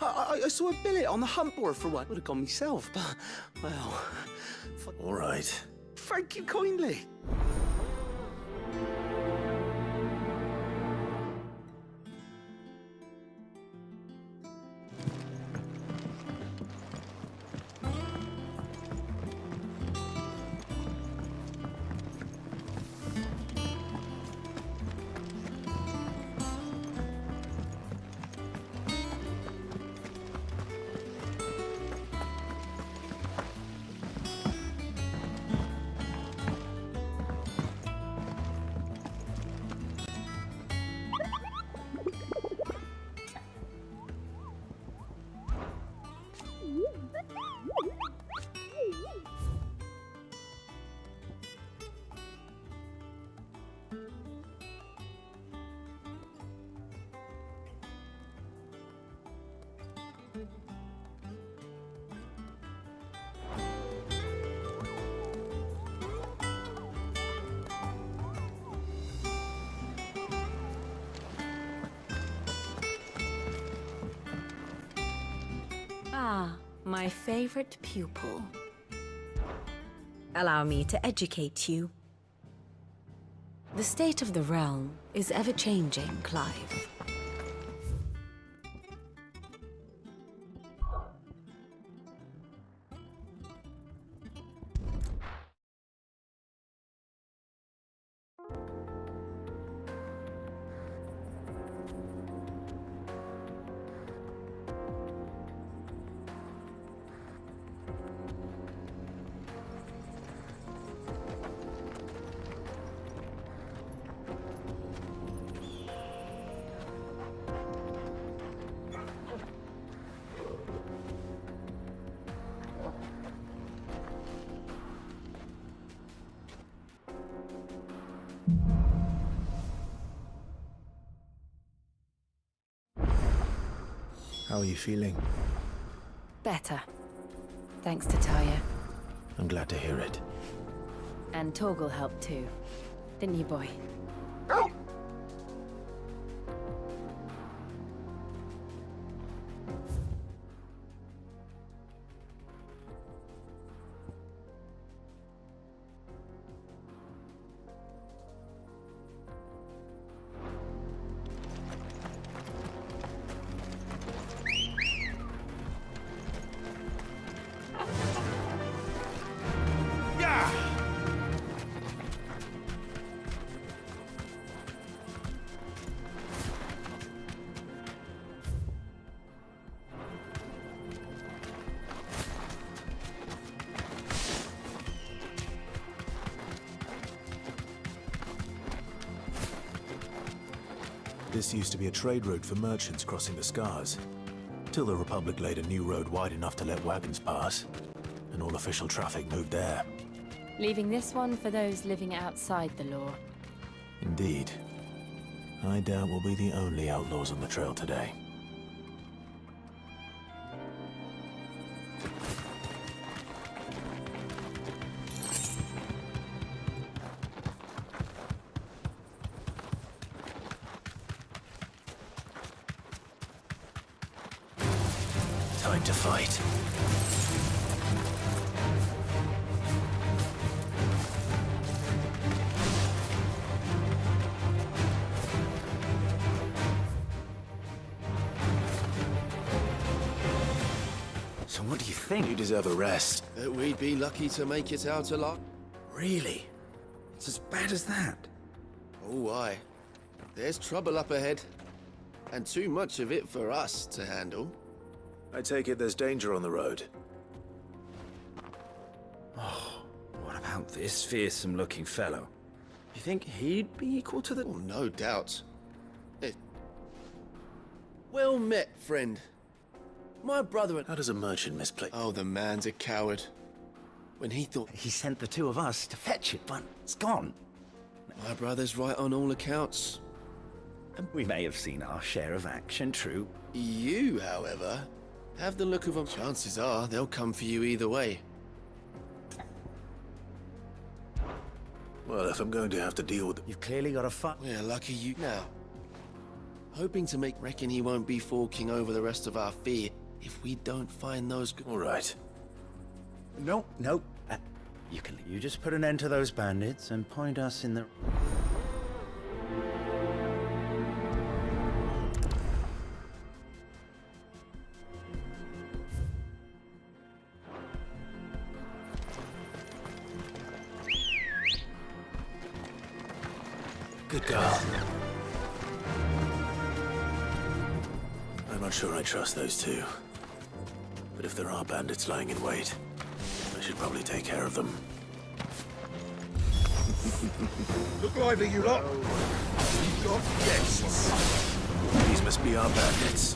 I saw a billet on the hunt board for one. Would have gone myself, but, well... All right. Thank you kindly. Ah, my favorite pupil. Allow me to educate you. The state of the realm is ever-changing, Clive. How are you feeling? Better. Thanks to Taya. I'm glad to hear it. And Torgal helped too. Didn't you, boy? This used to be a trade route for merchants crossing the Scars, till the Republic laid a new road wide enough to let wagons pass, and all official traffic moved there. Leaving this one for those living outside the law. Indeed. I doubt we'll be the only outlaws on the trail today. Time to fight. So what do you think? You deserve a rest. That we'd be lucky to make it out alive. Really? It's as bad as that? Oh, aye. There's trouble up ahead. And too much of it for us to handle. I take it there's danger on the road. Oh, what about this fearsome-looking fellow? You think he'd be equal to the... Oh, no doubt. Well met, friend. My brother and... How does a merchant misplay? Oh, the man's a coward. When he thought... He sent the two of us to fetch it, but it's gone. My brother's right on all accounts. And we may have seen our share of action, true. You, however, have the look of them. Chances are they'll come for you either way. Well, if I'm going to have to deal with... You've clearly got a fight. We're lucky you... Now, hoping to make... Reckon he won't be forking over the rest of our fee if we don't find those... All right. No. You just put an end to those bandits and point us in the... Good girl. I'm not sure I trust those two. But if there are bandits lying in wait, I should probably take care of them. Look lively, you lot. You've got guests. These must be our bandits.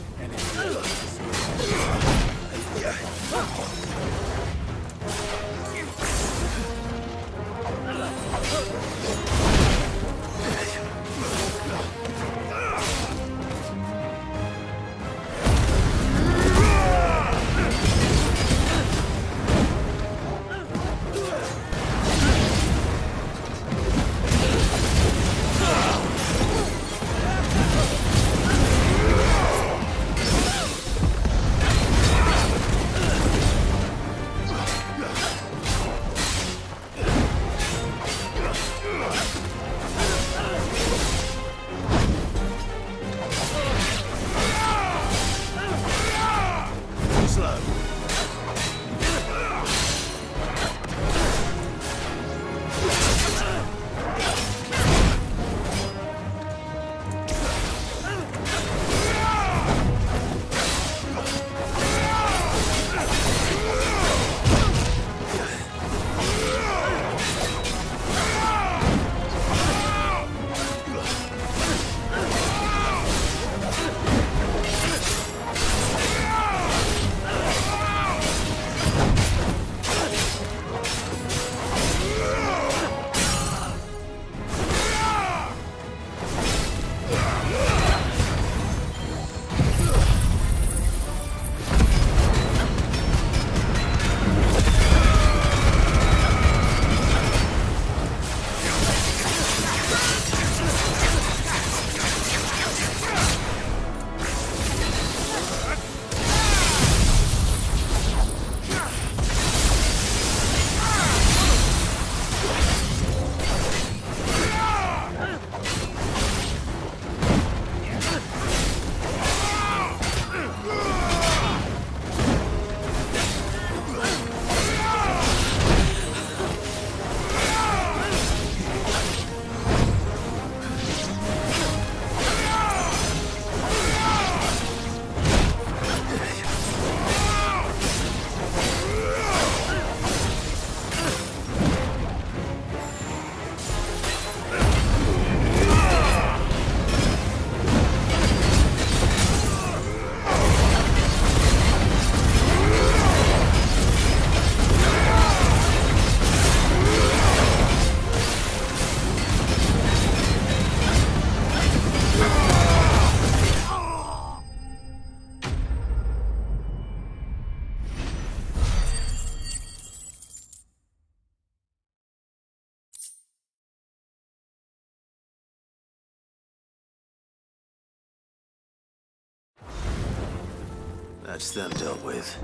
That's them dealt with.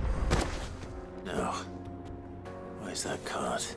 Now, where's that cart?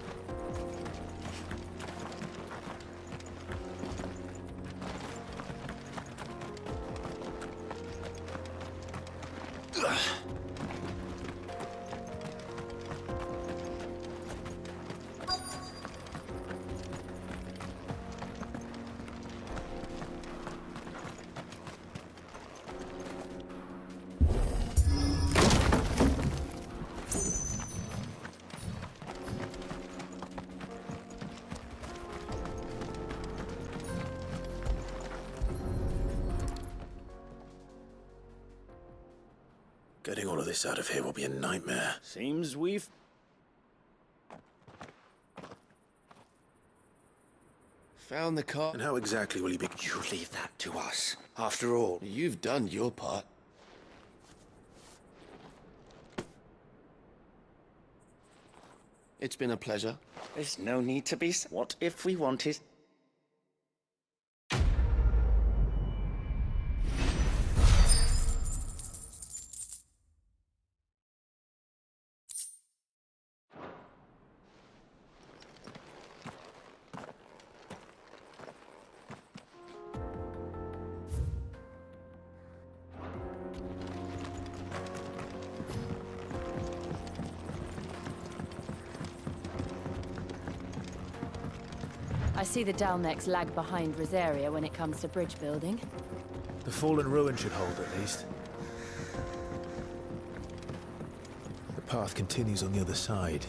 Getting all of this out of here will be a nightmare. Seems we've... Found the car. And how exactly will you be... You leave that to us. After all, You've done your part. It's been a pleasure. There's no need to be... What if we wanted... I see the Dalmex lag behind Rosaria when it comes to bridge building. The fallen ruin should hold, at least. The path continues on the other side.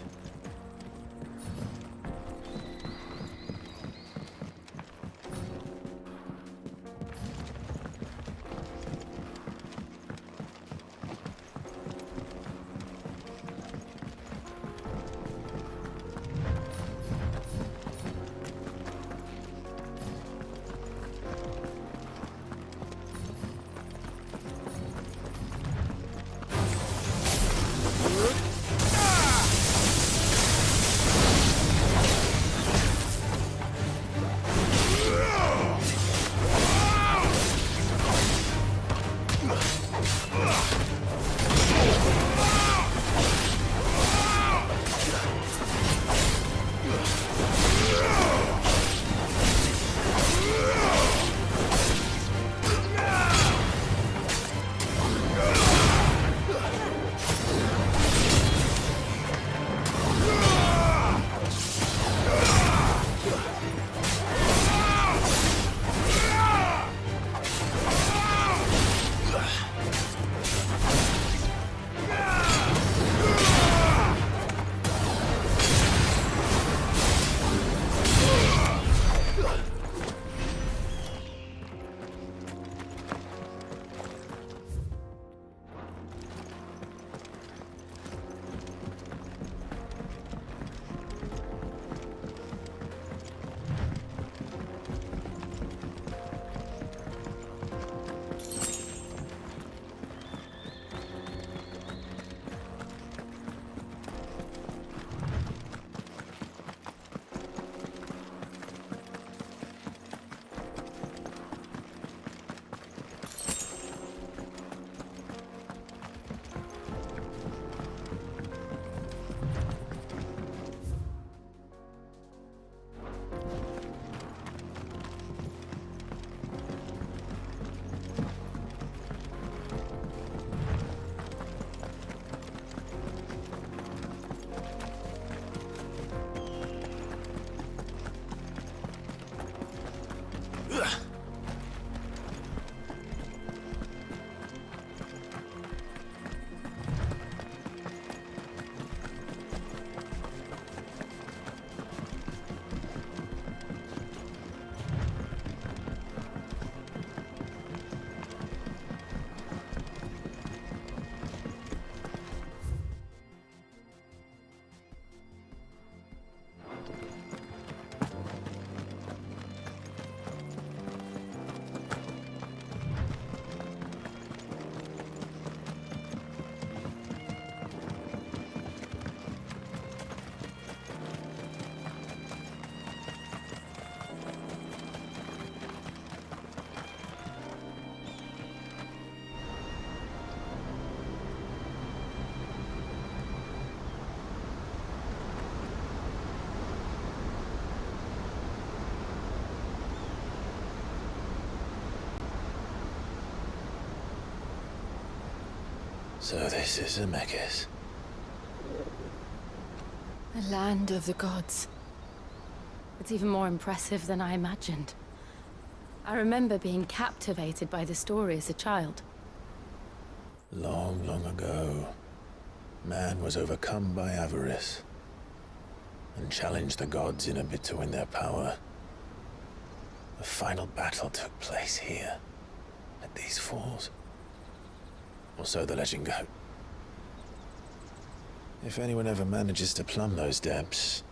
So this is Zemeckis. The land of the gods. It's even more impressive than I imagined. I remember being captivated by the story as a child. Long, long ago, man was overcome by avarice and challenged the gods in a bid to win their power. The final battle took place here, at these falls. Or so the legend goes. If anyone ever manages to plumb those depths,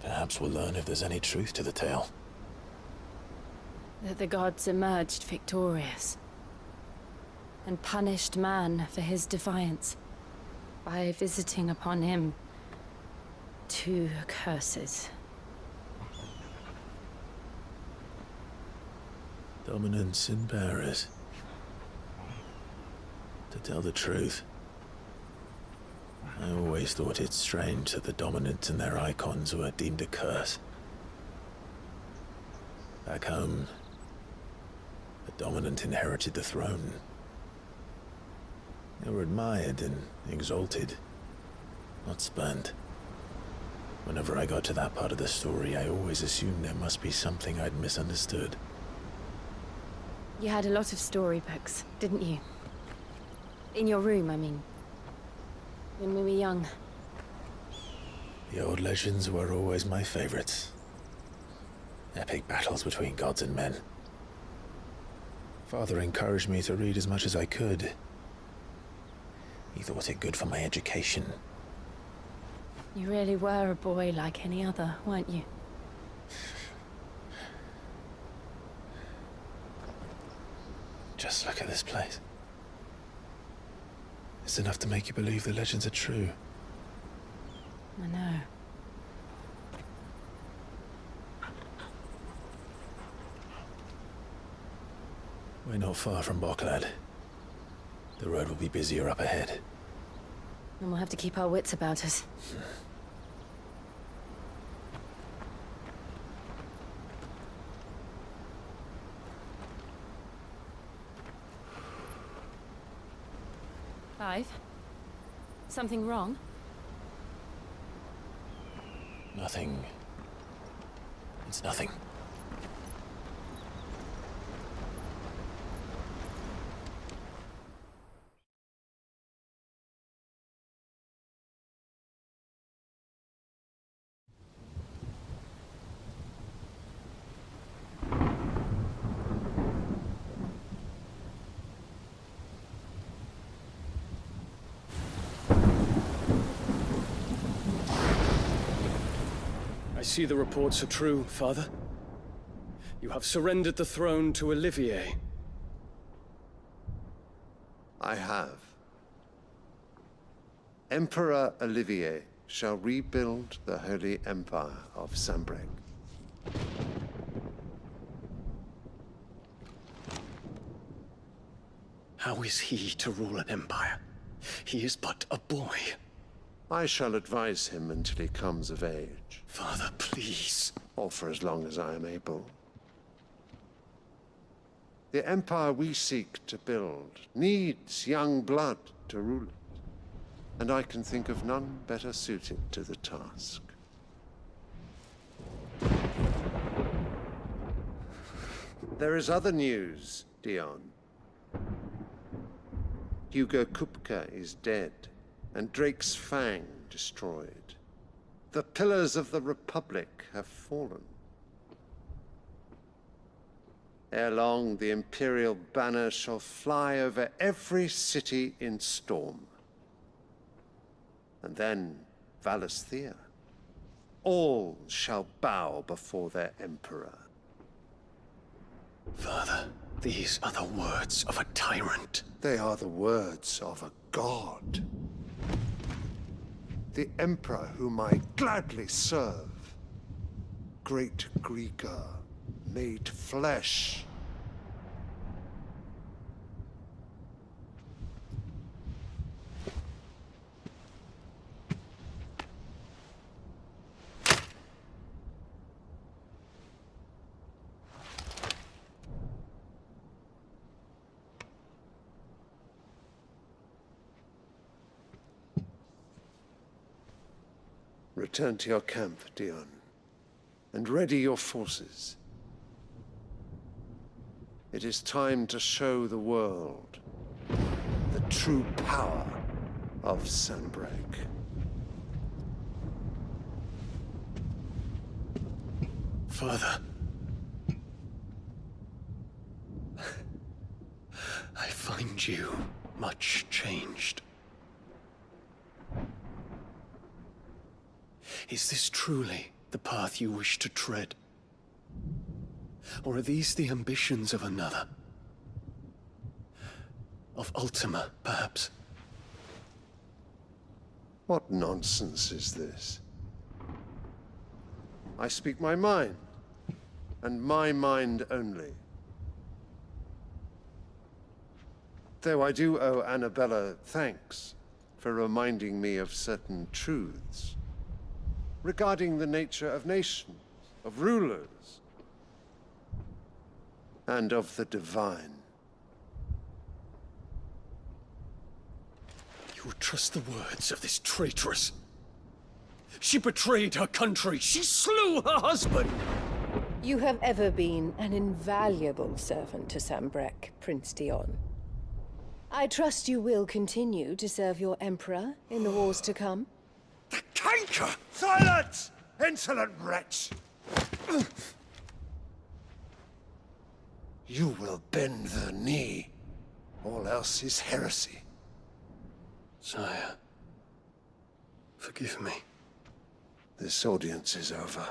perhaps we'll learn if there's any truth to the tale. That the gods emerged victorious and punished man for his defiance by visiting upon him 2 curses. Dominance and bearers. To tell the truth, I always thought it strange that the dominant and their icons were deemed a curse. Back home, the dominant inherited the throne. They were admired and exalted, not spurned. Whenever I got to that part of the story, I always assumed there must be something I'd misunderstood. You had a lot of storybooks, didn't you? In your room, I mean. When we were young. The old legends were always my favorites. Epic battles between gods and men. Father encouraged me to read as much as I could. He thought it good for my education. You really were a boy like any other, weren't you? Just look at this place. It's enough to make you believe the legends are true. I know. We're not far from Boklad. The road will be busier up ahead. And we'll have to keep our wits about us. Clive? Something wrong? Nothing. It's nothing. I see the reports are true, Father. You have surrendered the throne to Olivier. I have. Emperor Olivier shall rebuild the Holy Empire of Sambrec. How is he to rule an empire? He is but a boy. I shall advise him until he comes of age. Father, please. Or for as long as I am able. The empire we seek to build needs young blood to rule it, and I can think of none better suited to the task. There is other news, Dion. Hugo Kupka is dead, and Drake's Fang destroyed. The pillars of the Republic have fallen. Ere long, the Imperial banner shall fly over every city in Storm. And then, Valisthea. All shall bow before their Emperor. Father, these are the words of a tyrant. They are the words of a god. The Emperor whom I gladly serve. Great Greeker, made flesh. Return to your camp, Dion, and ready your forces. It is time to show the world the true power of Sanbreque. Father. I find you much changed. Is this truly the path you wish to tread? Or are these the ambitions of another? Of Ultima, perhaps? What nonsense is this? I speak my mind, and my mind only. Though I do owe Annabella thanks for reminding me of certain truths regarding the nature of nations, of rulers, and of the divine. You would trust the words of this traitress? She betrayed her country! She slew her husband! You have ever been an invaluable servant to Sanbreque, Prince Dion. I trust you will continue to serve your Emperor in the wars to come. The canker! Silence! Insolent wretch! You will bend the knee. All else is heresy. Sire, forgive me. This audience is over.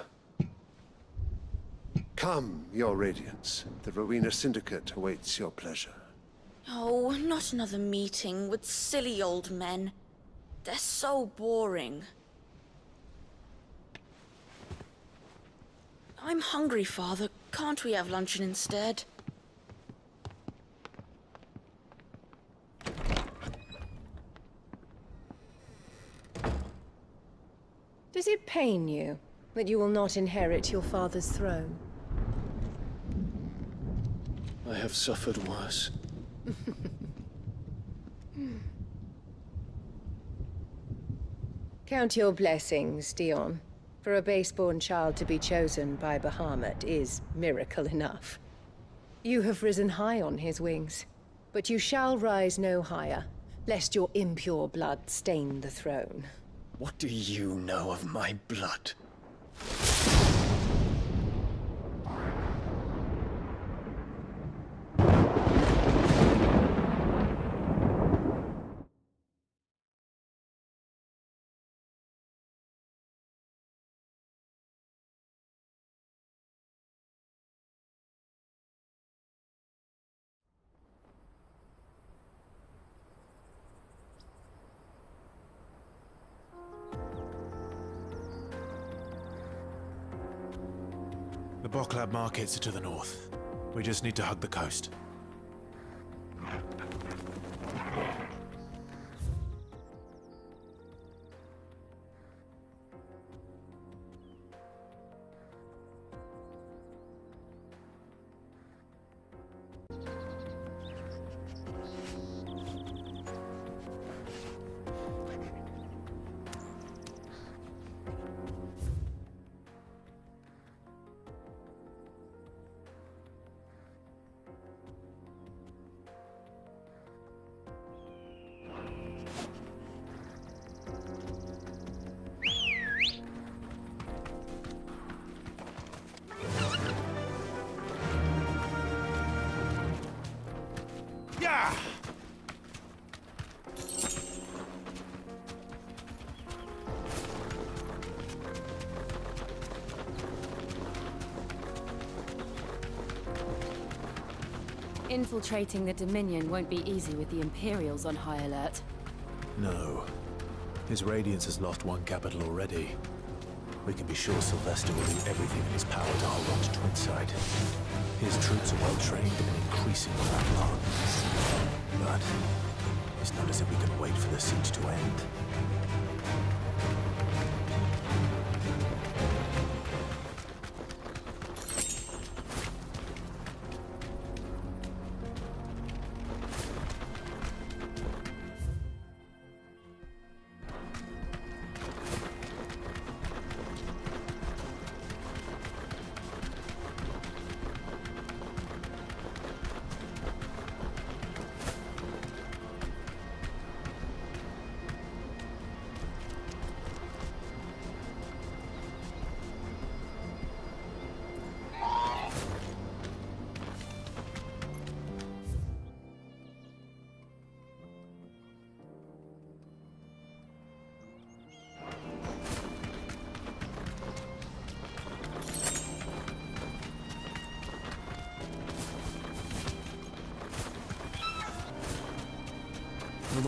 Come, your Radiance. The Rowena Syndicate awaits your pleasure. Oh, not another meeting with silly old men. They're so boring. I'm hungry, Father. Can't we have luncheon instead? Does it pain you that you will not inherit your father's throne? I have suffered worse. Count your blessings, Dion. For a base-born child to be chosen by Bahamut is miracle enough. You have risen high on his wings, but you shall rise no higher, lest your impure blood stain the throne. What do you know of my blood? The Boklab markets are to the north. We just need to hug the coast. Yeah! Infiltrating the Dominion won't be easy with the Imperials on high alert. No. His Radiance has lost one capital already. We can be sure Sylvester will do everything in his power to hold on to Twinside. His troops are well trained and increasing on that plan. But it's not as if we can wait for the siege to end.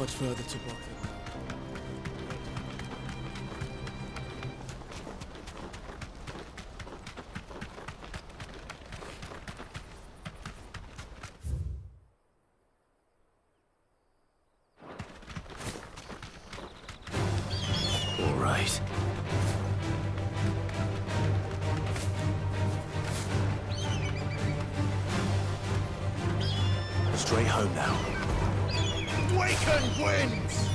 much further to walk than now. All right. Straight home now. Waken winds!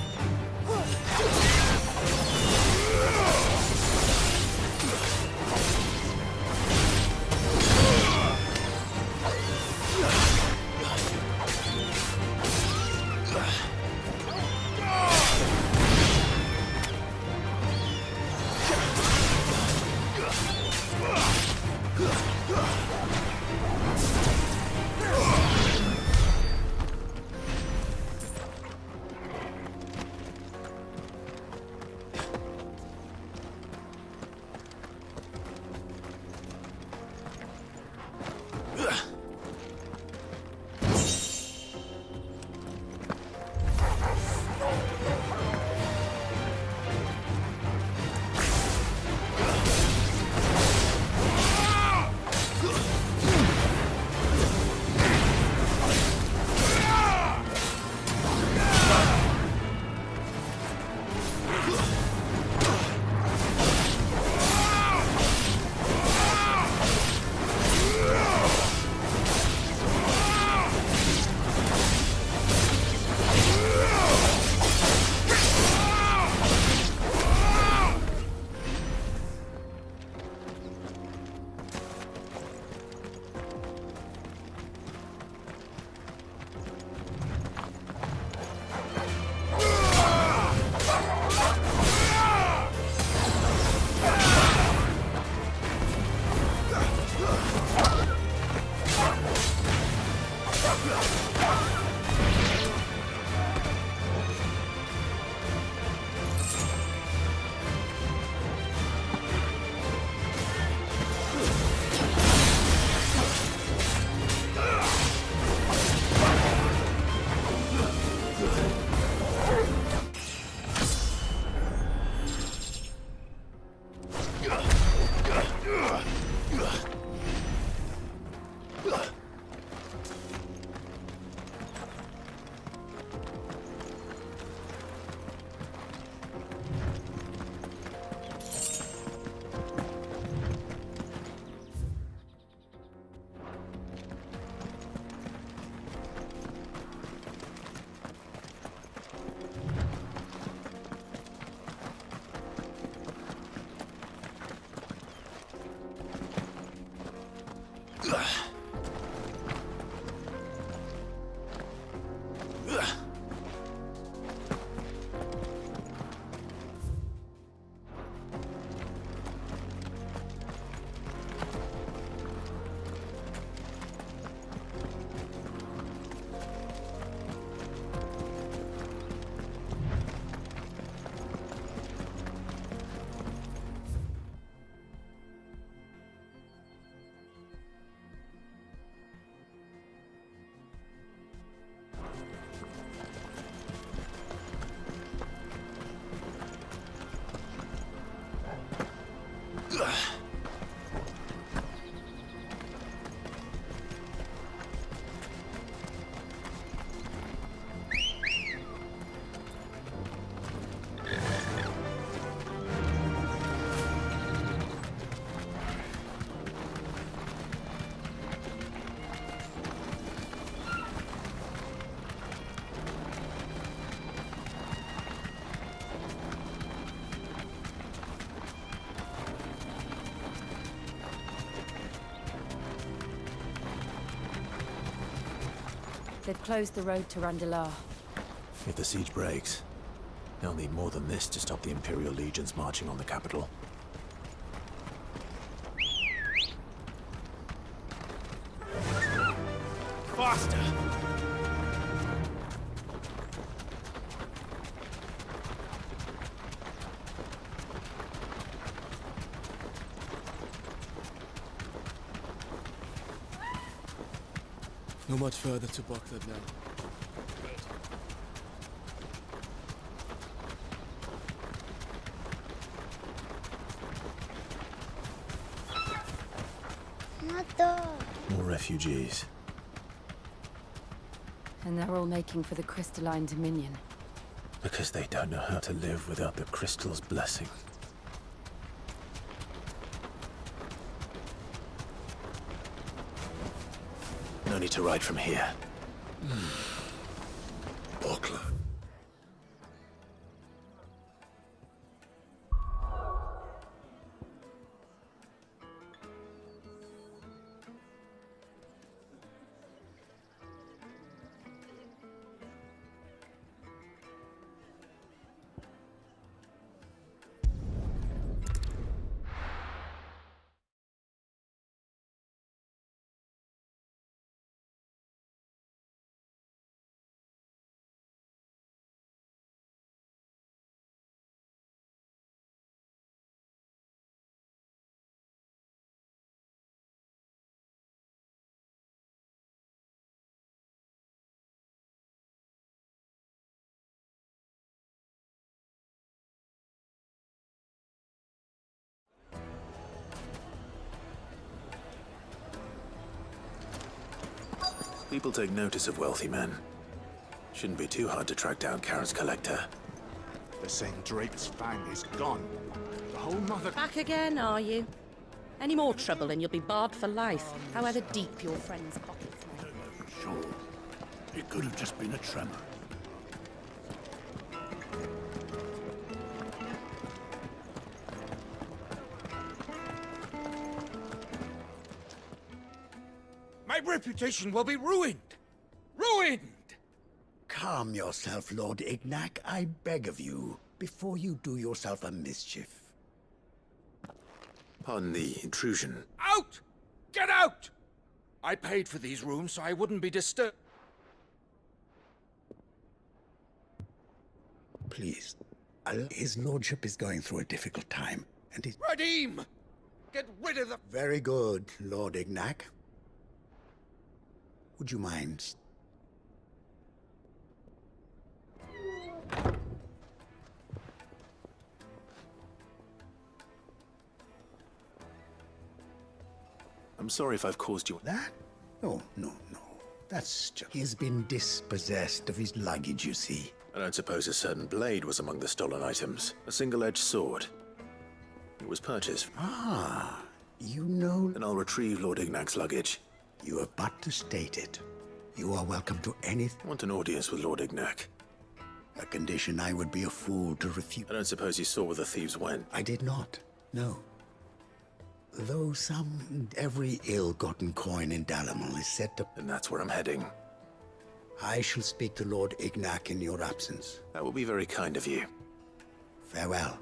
They've closed the road to Randalar. If the siege breaks, they'll need more than this to stop the Imperial legions marching on the capital. Faster! Not much further to Baghdad now. More refugees. And they're all making for the crystalline dominion. Because they don't know how to live without the crystal's blessing. No need to ride from here. Buckler. People take notice of wealthy men. Shouldn't be too hard to track down Karen's collector. The St. Drake's Fang is gone. The whole mother... Back again, are you? Any more trouble and you'll be barred for life, however deep your friend's pockets may. Sure. It could have just been a tremor. My reputation will be ruined! Ruined! Calm yourself, Lord Ignac, I beg of you, before you do yourself a mischief. Pardon the intrusion. Out! Get out! I paid for these rooms so I wouldn't be disturbed. Please. His lordship is going through a difficult time, and he... Redeem! Get rid of the... Very good, Lord Ignac. Would you mind... I'm sorry if I've caused you... That? Oh, no. That's just... He has been dispossessed of his luggage, you see. I don't suppose a certain blade was among the stolen items. A single-edged sword. It was purchased. Ah, you know... Then I'll retrieve Lord Ignac's luggage. You have but to state it. You are welcome to anything. I want an audience with Lord Ignac. A condition I would be a fool to refuse. I don't suppose you saw where the thieves went. I did not, no. Though every ill-gotten coin in Dalamal is said to... And that's where I'm heading. I shall speak to Lord Ignac in your absence. That will be very kind of you. Farewell.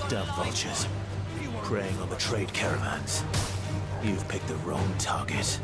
Damn vultures. Preying on the trade caravans. You've picked the wrong target.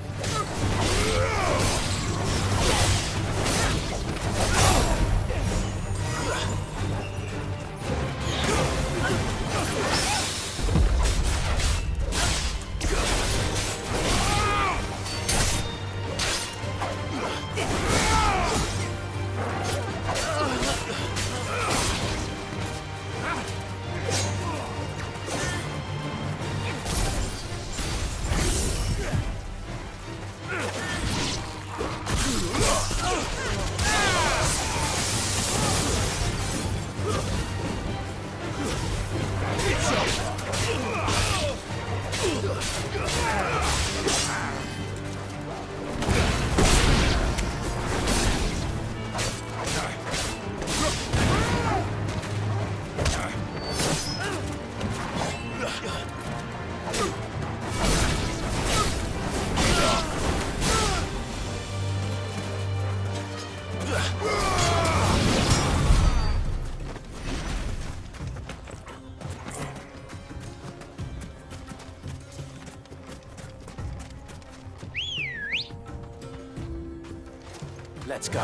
Let's go.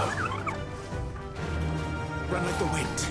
Run with the wind.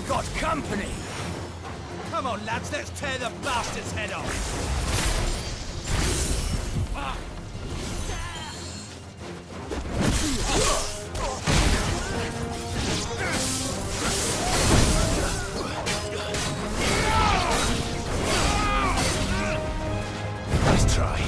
Got company! Come on, lads, let's tear the bastard's head off! Nice try.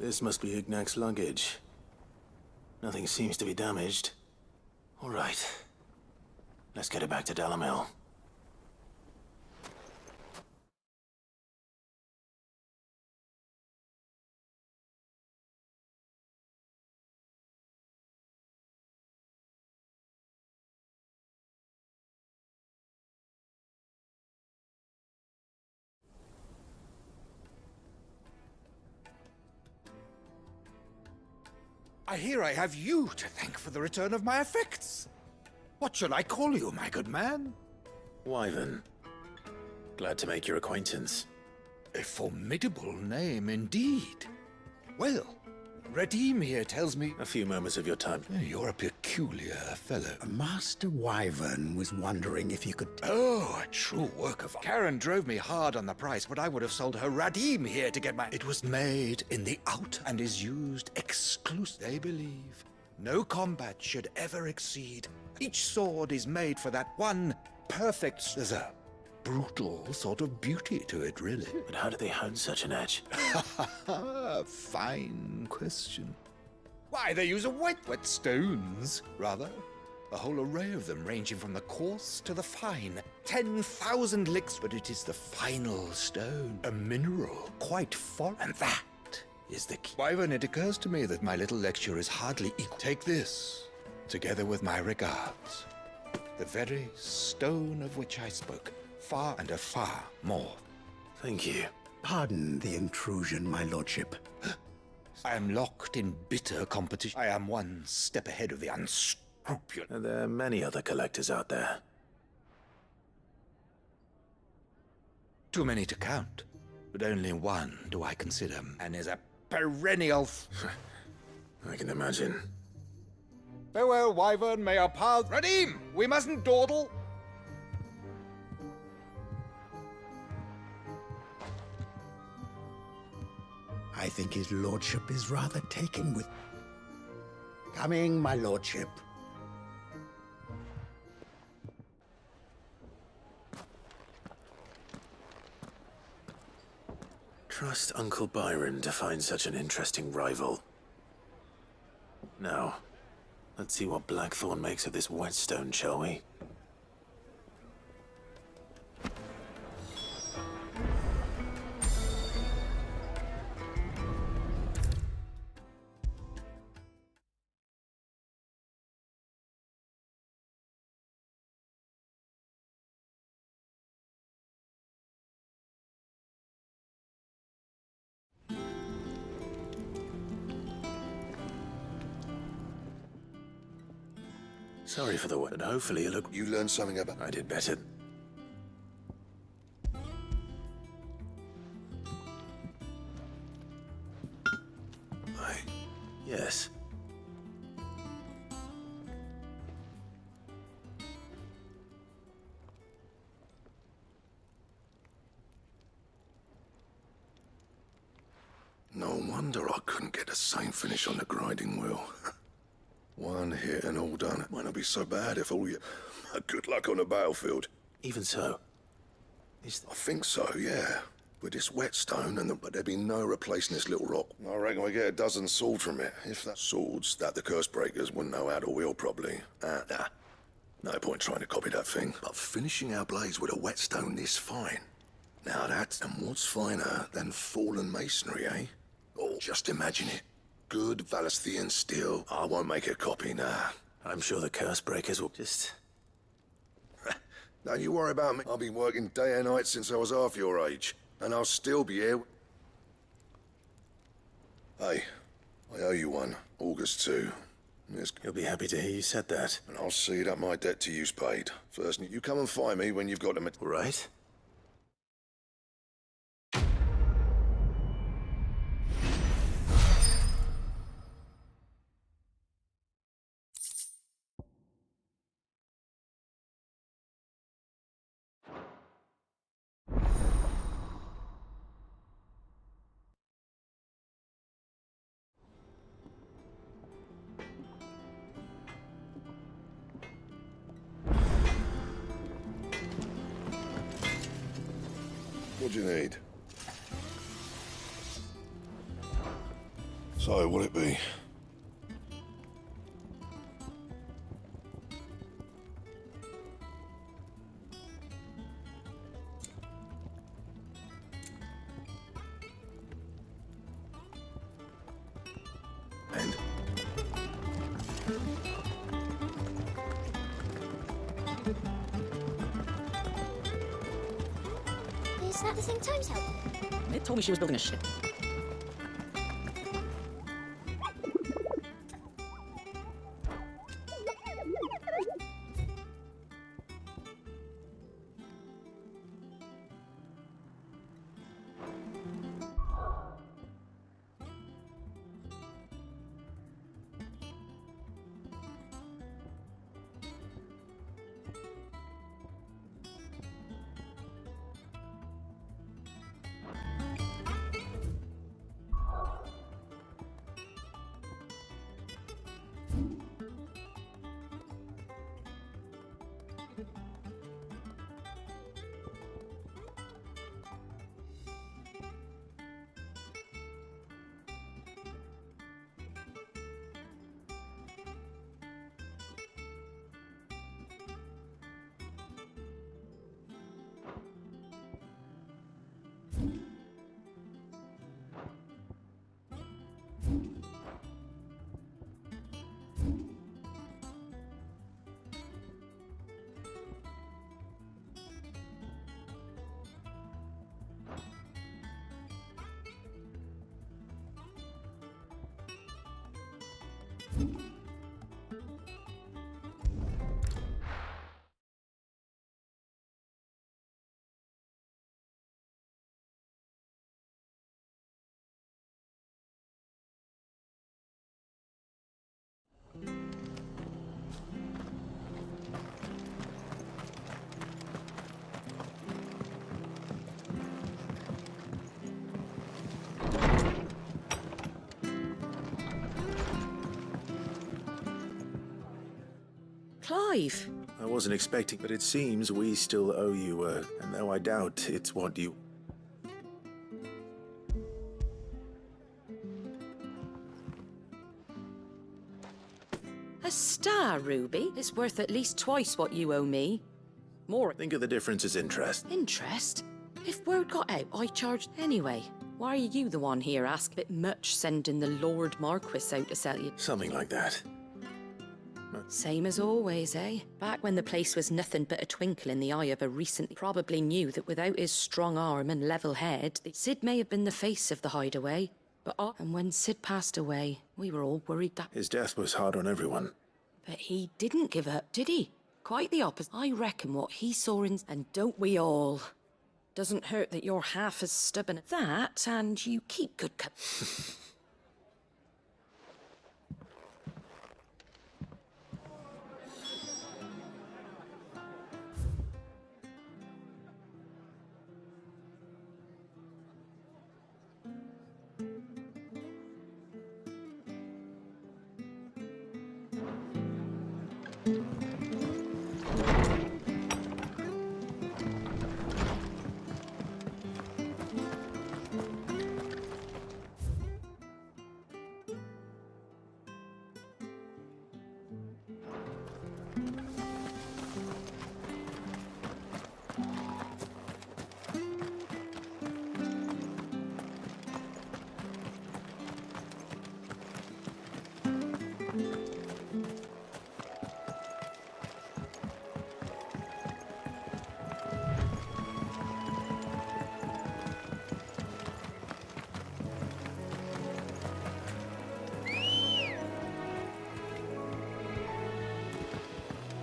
This must be Ignac's luggage. Nothing seems to be damaged. All right. Let's get it back to Dalamil. I hear I have you to thank for the return of my effects. What shall I call you, my good man? Wyvern. Glad to make your acquaintance. A formidable name indeed. Well, Redeem here tells me... A few moments of your time. You're a peculiar fellow. Master Wyvern was wondering if you could... Oh, a true work of... Karen drove me hard on the price, but I would have sold her Radim here to get my... It was made in the outer and is used exclusively. They believe no combat should ever exceed. Each sword is made for that one perfect... There's a brutal sort of beauty to it, really. But how do they hone such an edge? Fine question. Why, they use wet stones, rather. A whole array of them, ranging from the coarse to the fine. 10,000 licks, but it is the final stone. A mineral, quite foreign. And that is the key. Wyvern, it occurs to me that my little lecture is hardly equal. Take this, together with my regards. The very stone of which I spoke. Far and far more. Thank you. Pardon the intrusion, my lordship. I am locked in bitter competition. I am one step ahead of the unscrupulous. There are many other collectors out there. Too many to count, but only one do I consider, and is a perennial... I can imagine. Farewell, Wyvern, may our paths... Radim! We mustn't dawdle! I think his lordship is rather taken with... Coming, my lordship. Trust Uncle Byron to find such an interesting rival. Now, let's see what Blackthorn makes of this whetstone, shall we? Sorry for the word. Hopefully you look... You learned something about... I did better. Yes. No wonder I couldn't get the same finish on the grinding wheel. One hit and all done. It might not be so bad if all you... Good luck on the battlefield. Even so. I think so, yeah. With this whetstone, but there'd be no replacing this little rock. I reckon we get a dozen swords from it. If that swords that the curse breakers wouldn't know how to wield properly. Nah. No point trying to copy that thing. But finishing our blades with a whetstone this fine. Now that's... And what's finer than fallen masonry, eh? Oh, just imagine it. Good Valesthian steel. I won't make a copy, nah. I'm sure the curse breakers will just... Don't you worry about me. I've been working day and night since I was half your age. And I'll still be here. Hey, I owe you one. August 2. You'll be happy to hear you said that. And I'll see that my debt to you's paid. First, you come and find me when you've got them. Right. What do you need? So, what'll it be? And? Is that the thing Time's help? It told me she was building a ship. Clive. I wasn't expecting, but it seems we still owe you, and though I doubt it's what you... A star, Ruby? It's worth at least twice what you owe me. More. Think of the difference as interest. Interest? If word got out, I charged anyway. Why are you the one here asking? Bit much sending the Lord Marquis out to sell you. Something like that. Same as always, eh? Back when the place was nothing but a twinkle in the eye of a recent, probably knew that without his strong arm and level head, Sid may have been the face of the hideaway. And when Sid passed away, we were all worried that... His death was hard on everyone. But he didn't give up, did he? Quite the opposite. I reckon what he saw in... And don't we all? Doesn't hurt that you're half as stubborn as that, and you keep good company.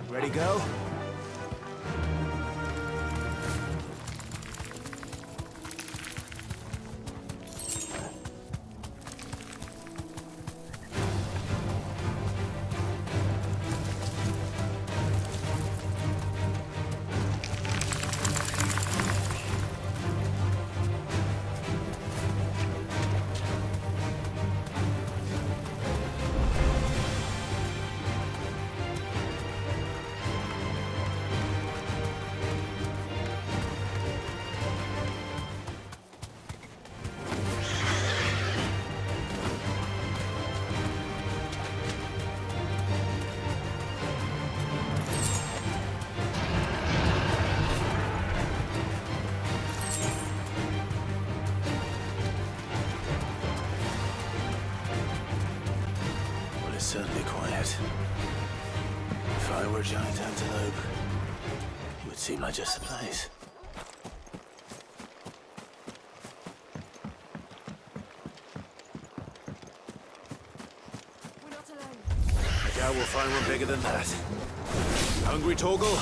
Ready, go? Certainly quiet. If I were a giant antelope, it would seem like just the place. We're not alone. I doubt we'll find one bigger than that. Hungry, Torgal?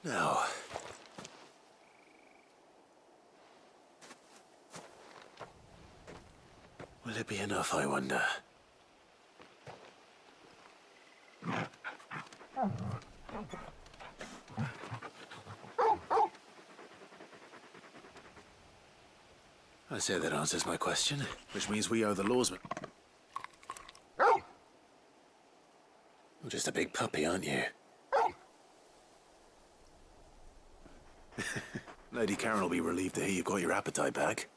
Now, Will it be enough, I wonder? I say that answers my question, which means we owe the lawsman. You're just a big puppy, aren't you? Lady Karen will be relieved to hear you've got your appetite back.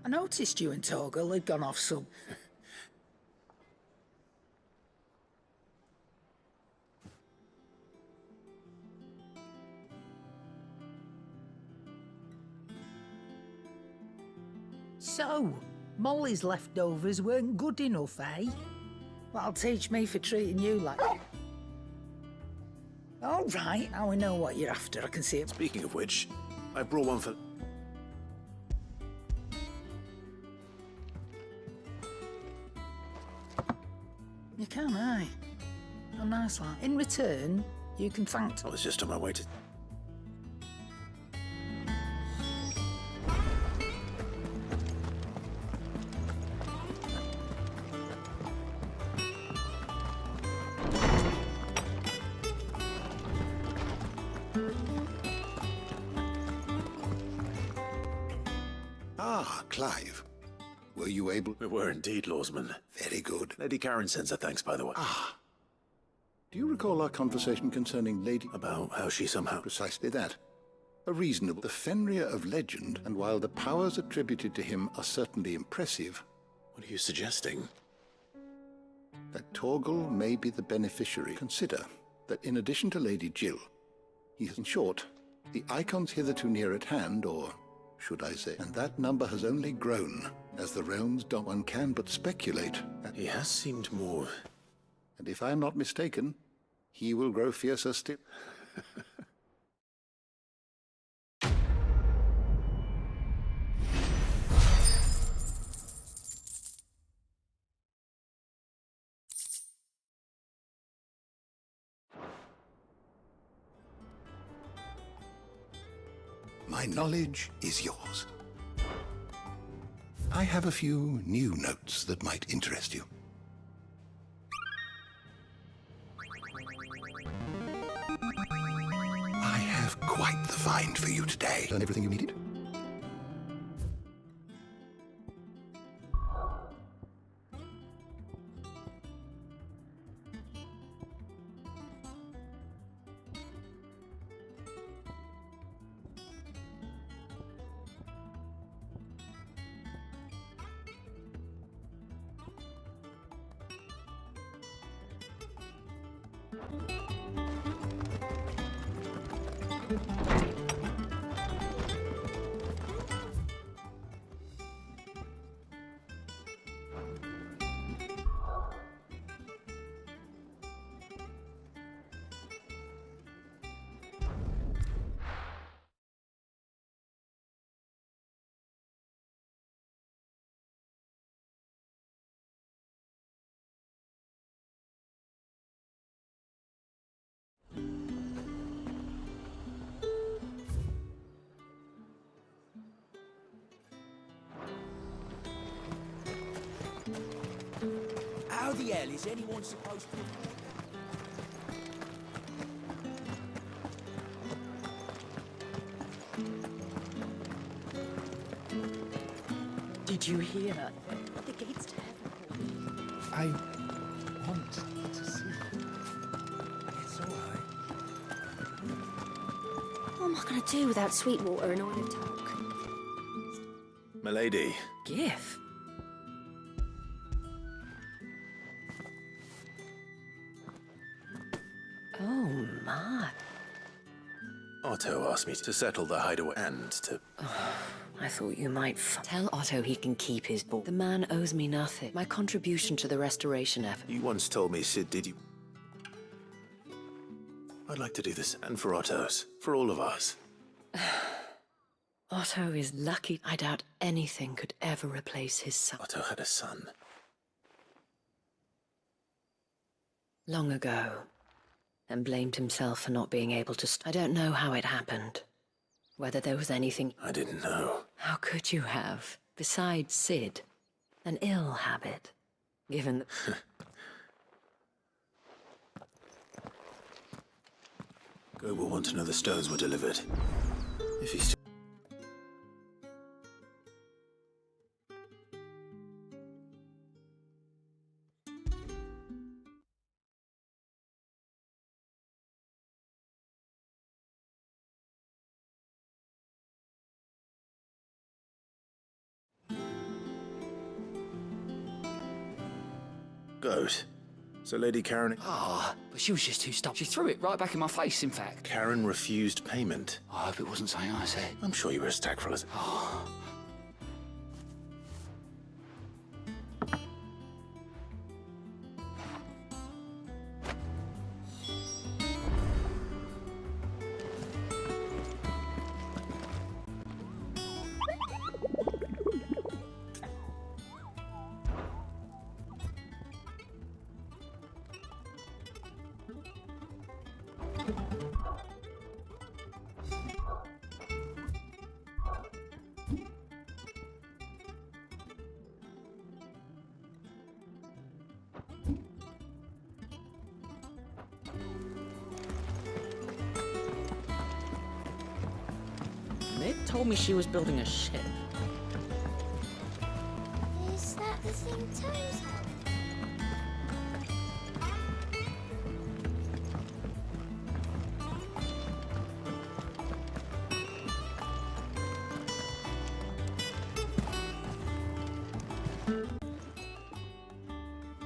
I noticed you and Torgal had gone off some. So, Molly's leftovers weren't good enough, eh? That'll teach me for treating you like... All right, now we know what you're after. I can see it. Speaking of which, I brought one for... You can, aye. Oh, nice lad. In return, you can thank... I was just on my way to... Ah, Clive. Were you able... We were indeed, lawsman. Very good. Lady Karen sends her thanks, by the way. Ah. Do you recall our conversation concerning Lady... About how she somehow... Precisely that. A reasonable... The Fenrir of legend, and while the powers attributed to him are certainly impressive... What are you suggesting? That Torgal may be the beneficiary. Consider that in addition to Lady Jill, he has, in short, the icons hitherto near at hand, or... should I say, and that number has only grown, as the realms don't, one can but speculate. He has seemed more... And if I'm not mistaken, he will grow fiercer still. My knowledge is yours. I have a few new notes that might interest you. I have quite the find for you today. Learn everything you needed? How the hell is anyone supposed to... Did you hear? The gates to heaven. I want to see. It's all right. What am I going to do without Sweetwater and Oil of Talk? Milady. Gif? Oh, my. Otto asked me to settle the hideaway and to... I thought you might tell Otto he can keep his ball. The man owes me nothing. My contribution to the restoration effort. You once told me, Sid, did you? I'd like to do this, and for Otto's. For all of us. Otto is lucky. I doubt anything could ever replace his son. Otto had a son. Long ago. And blamed himself for not being able to I don't know how it happened. Whether there was anything... I didn't know. How could you have? Besides Sid. An ill habit. Given the... Gob will want to know the stones were delivered. If he's still... Good. So Lady Karen... Ah, but she was just too stubborn. She threw it right back in my face, in fact. Karen refused payment. I hope it wasn't something I said. I'm sure you were as tactful as... Oh. Mid told me she was building a ship. Is that the thing Toes had?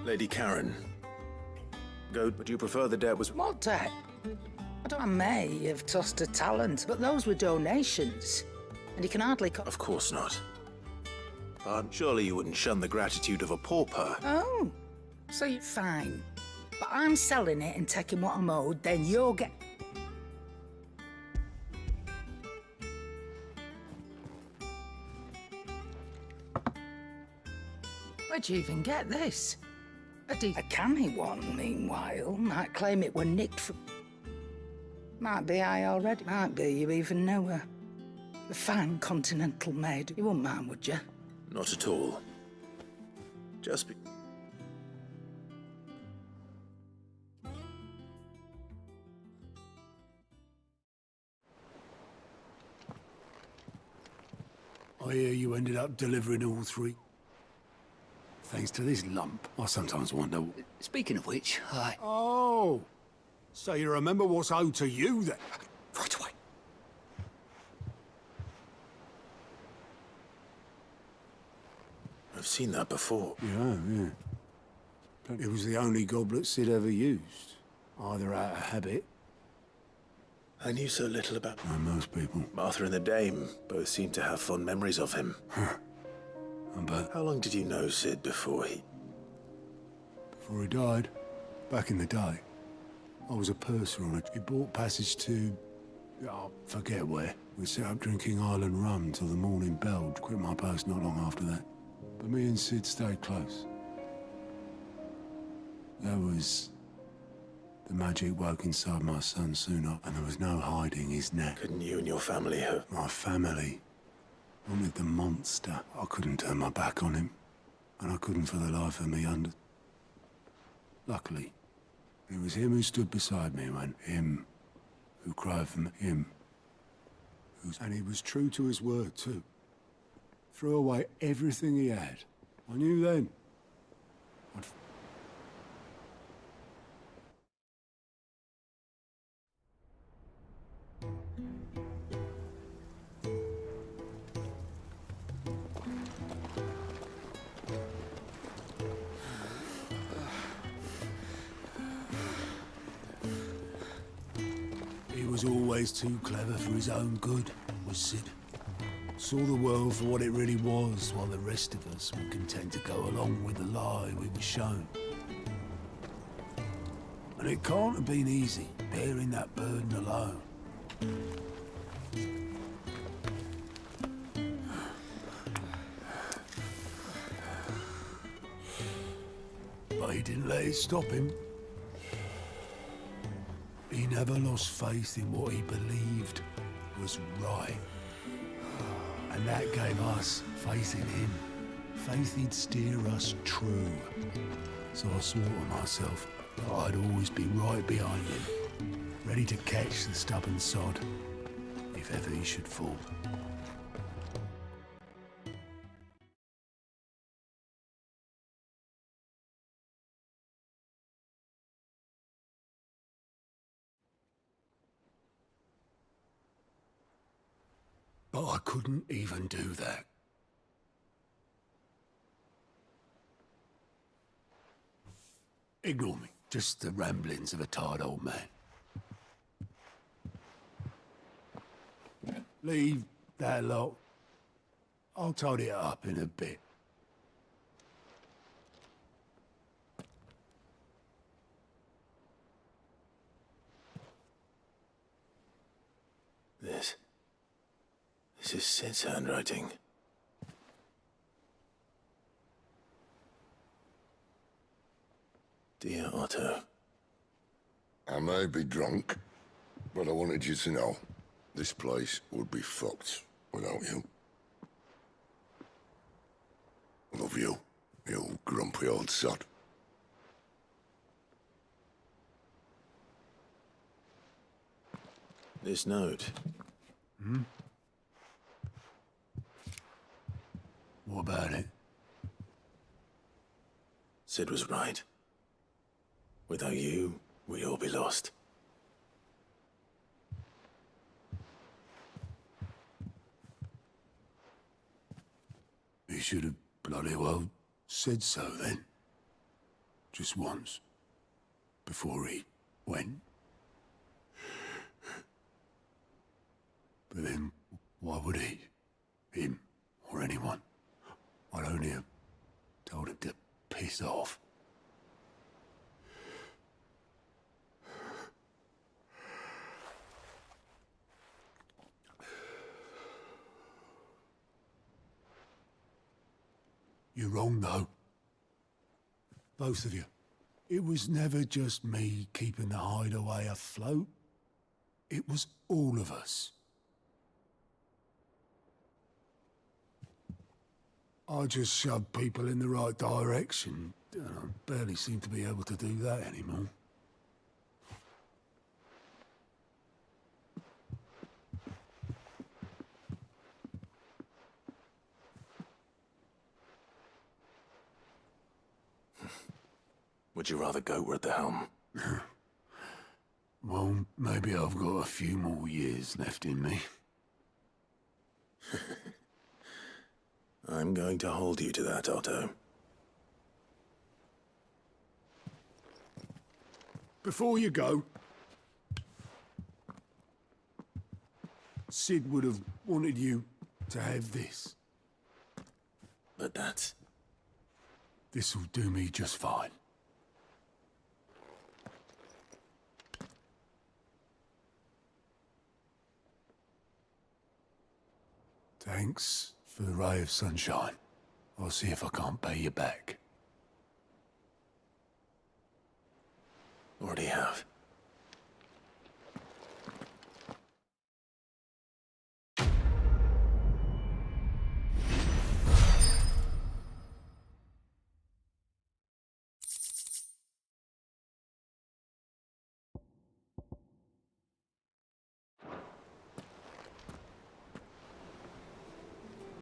Lady Karen. Goat, would you prefer the debt was... What debt? I may have tossed a talent, but those were donations. And you can hardly... Of course not. But surely you wouldn't shun the gratitude of a pauper. Oh, so you're fine. But I'm selling it and taking what I'm owed, then you'll get... Where'd you even get this? A canny one, meanwhile, might claim it were nicked from... Might be I already. Might be you even know her. A fine continental maid. You wouldn't mind, would you? Not at all. Just be... I hear you ended up delivering all three. Thanks to this lump. I sometimes wonder... Speaking of which, I... Oh! So you remember what's owed to you, then? Right away. I've seen that before. Yeah. But it was the only goblet Sid ever used. Either out of habit... I knew so little about... most people. Martha and the Dame both seem to have fond memories of him. But... How long did you know Sid before he... Before he died? Back in the day. I was a purser on it. He bought passage to... I forget where. We set up drinking Island rum till the morning bell. Quit my post not long after that. But me and Sid stayed close. There was... The magic woke inside my son soon up, and there was no hiding his neck. Couldn't you and your family have... My family wanted the monster. I couldn't turn my back on him. And I couldn't for the life of me under... Luckily, it was him who stood beside me when... Him who cried for me. Him. And he was true to his word, too. Threw away everything he had. I knew then. was always too clever for his own good, was Sid. Saw the world for what it really was, while the rest of us were content to go along with the lie we were shown. And it can't have been easy, bearing that burden alone. But he didn't let it stop him. He never lost faith in what he believed was right. And that gave us faith in him. Faith he'd steer us true. So I swore to myself that I'd always be right behind him, ready to catch the stubborn sod, if ever he should fall. But I couldn't even do that. Ignore me. Just the ramblings of a tired old man. Leave that lot. I'll tidy it up in a bit. This is Sid's handwriting. Dear Otto. I may be drunk, but I wanted you to know this place would be fucked without you. Love you, you grumpy old sod. This note. Hmm? What about it? Sid was right. Without you, we'd all be lost. He should have bloody well said so then. Just once. Before he went. But then, why would he? Him, or anyone? I'd only have told him to piss off. You're wrong, though. Both of you. It was never just me keeping the hideaway afloat. It was all of us. I just shoved people in the right direction, and I barely seem to be able to do that anymore. Would you rather go at the helm? Well, maybe I've got a few more years left in me. I'm going to hold you to that, Otto. Before you go, Sid would have wanted you to have this. But that's... This'll do me just fine. Thanks for the ray of sunshine. I'll see if I can't pay you back. Already have.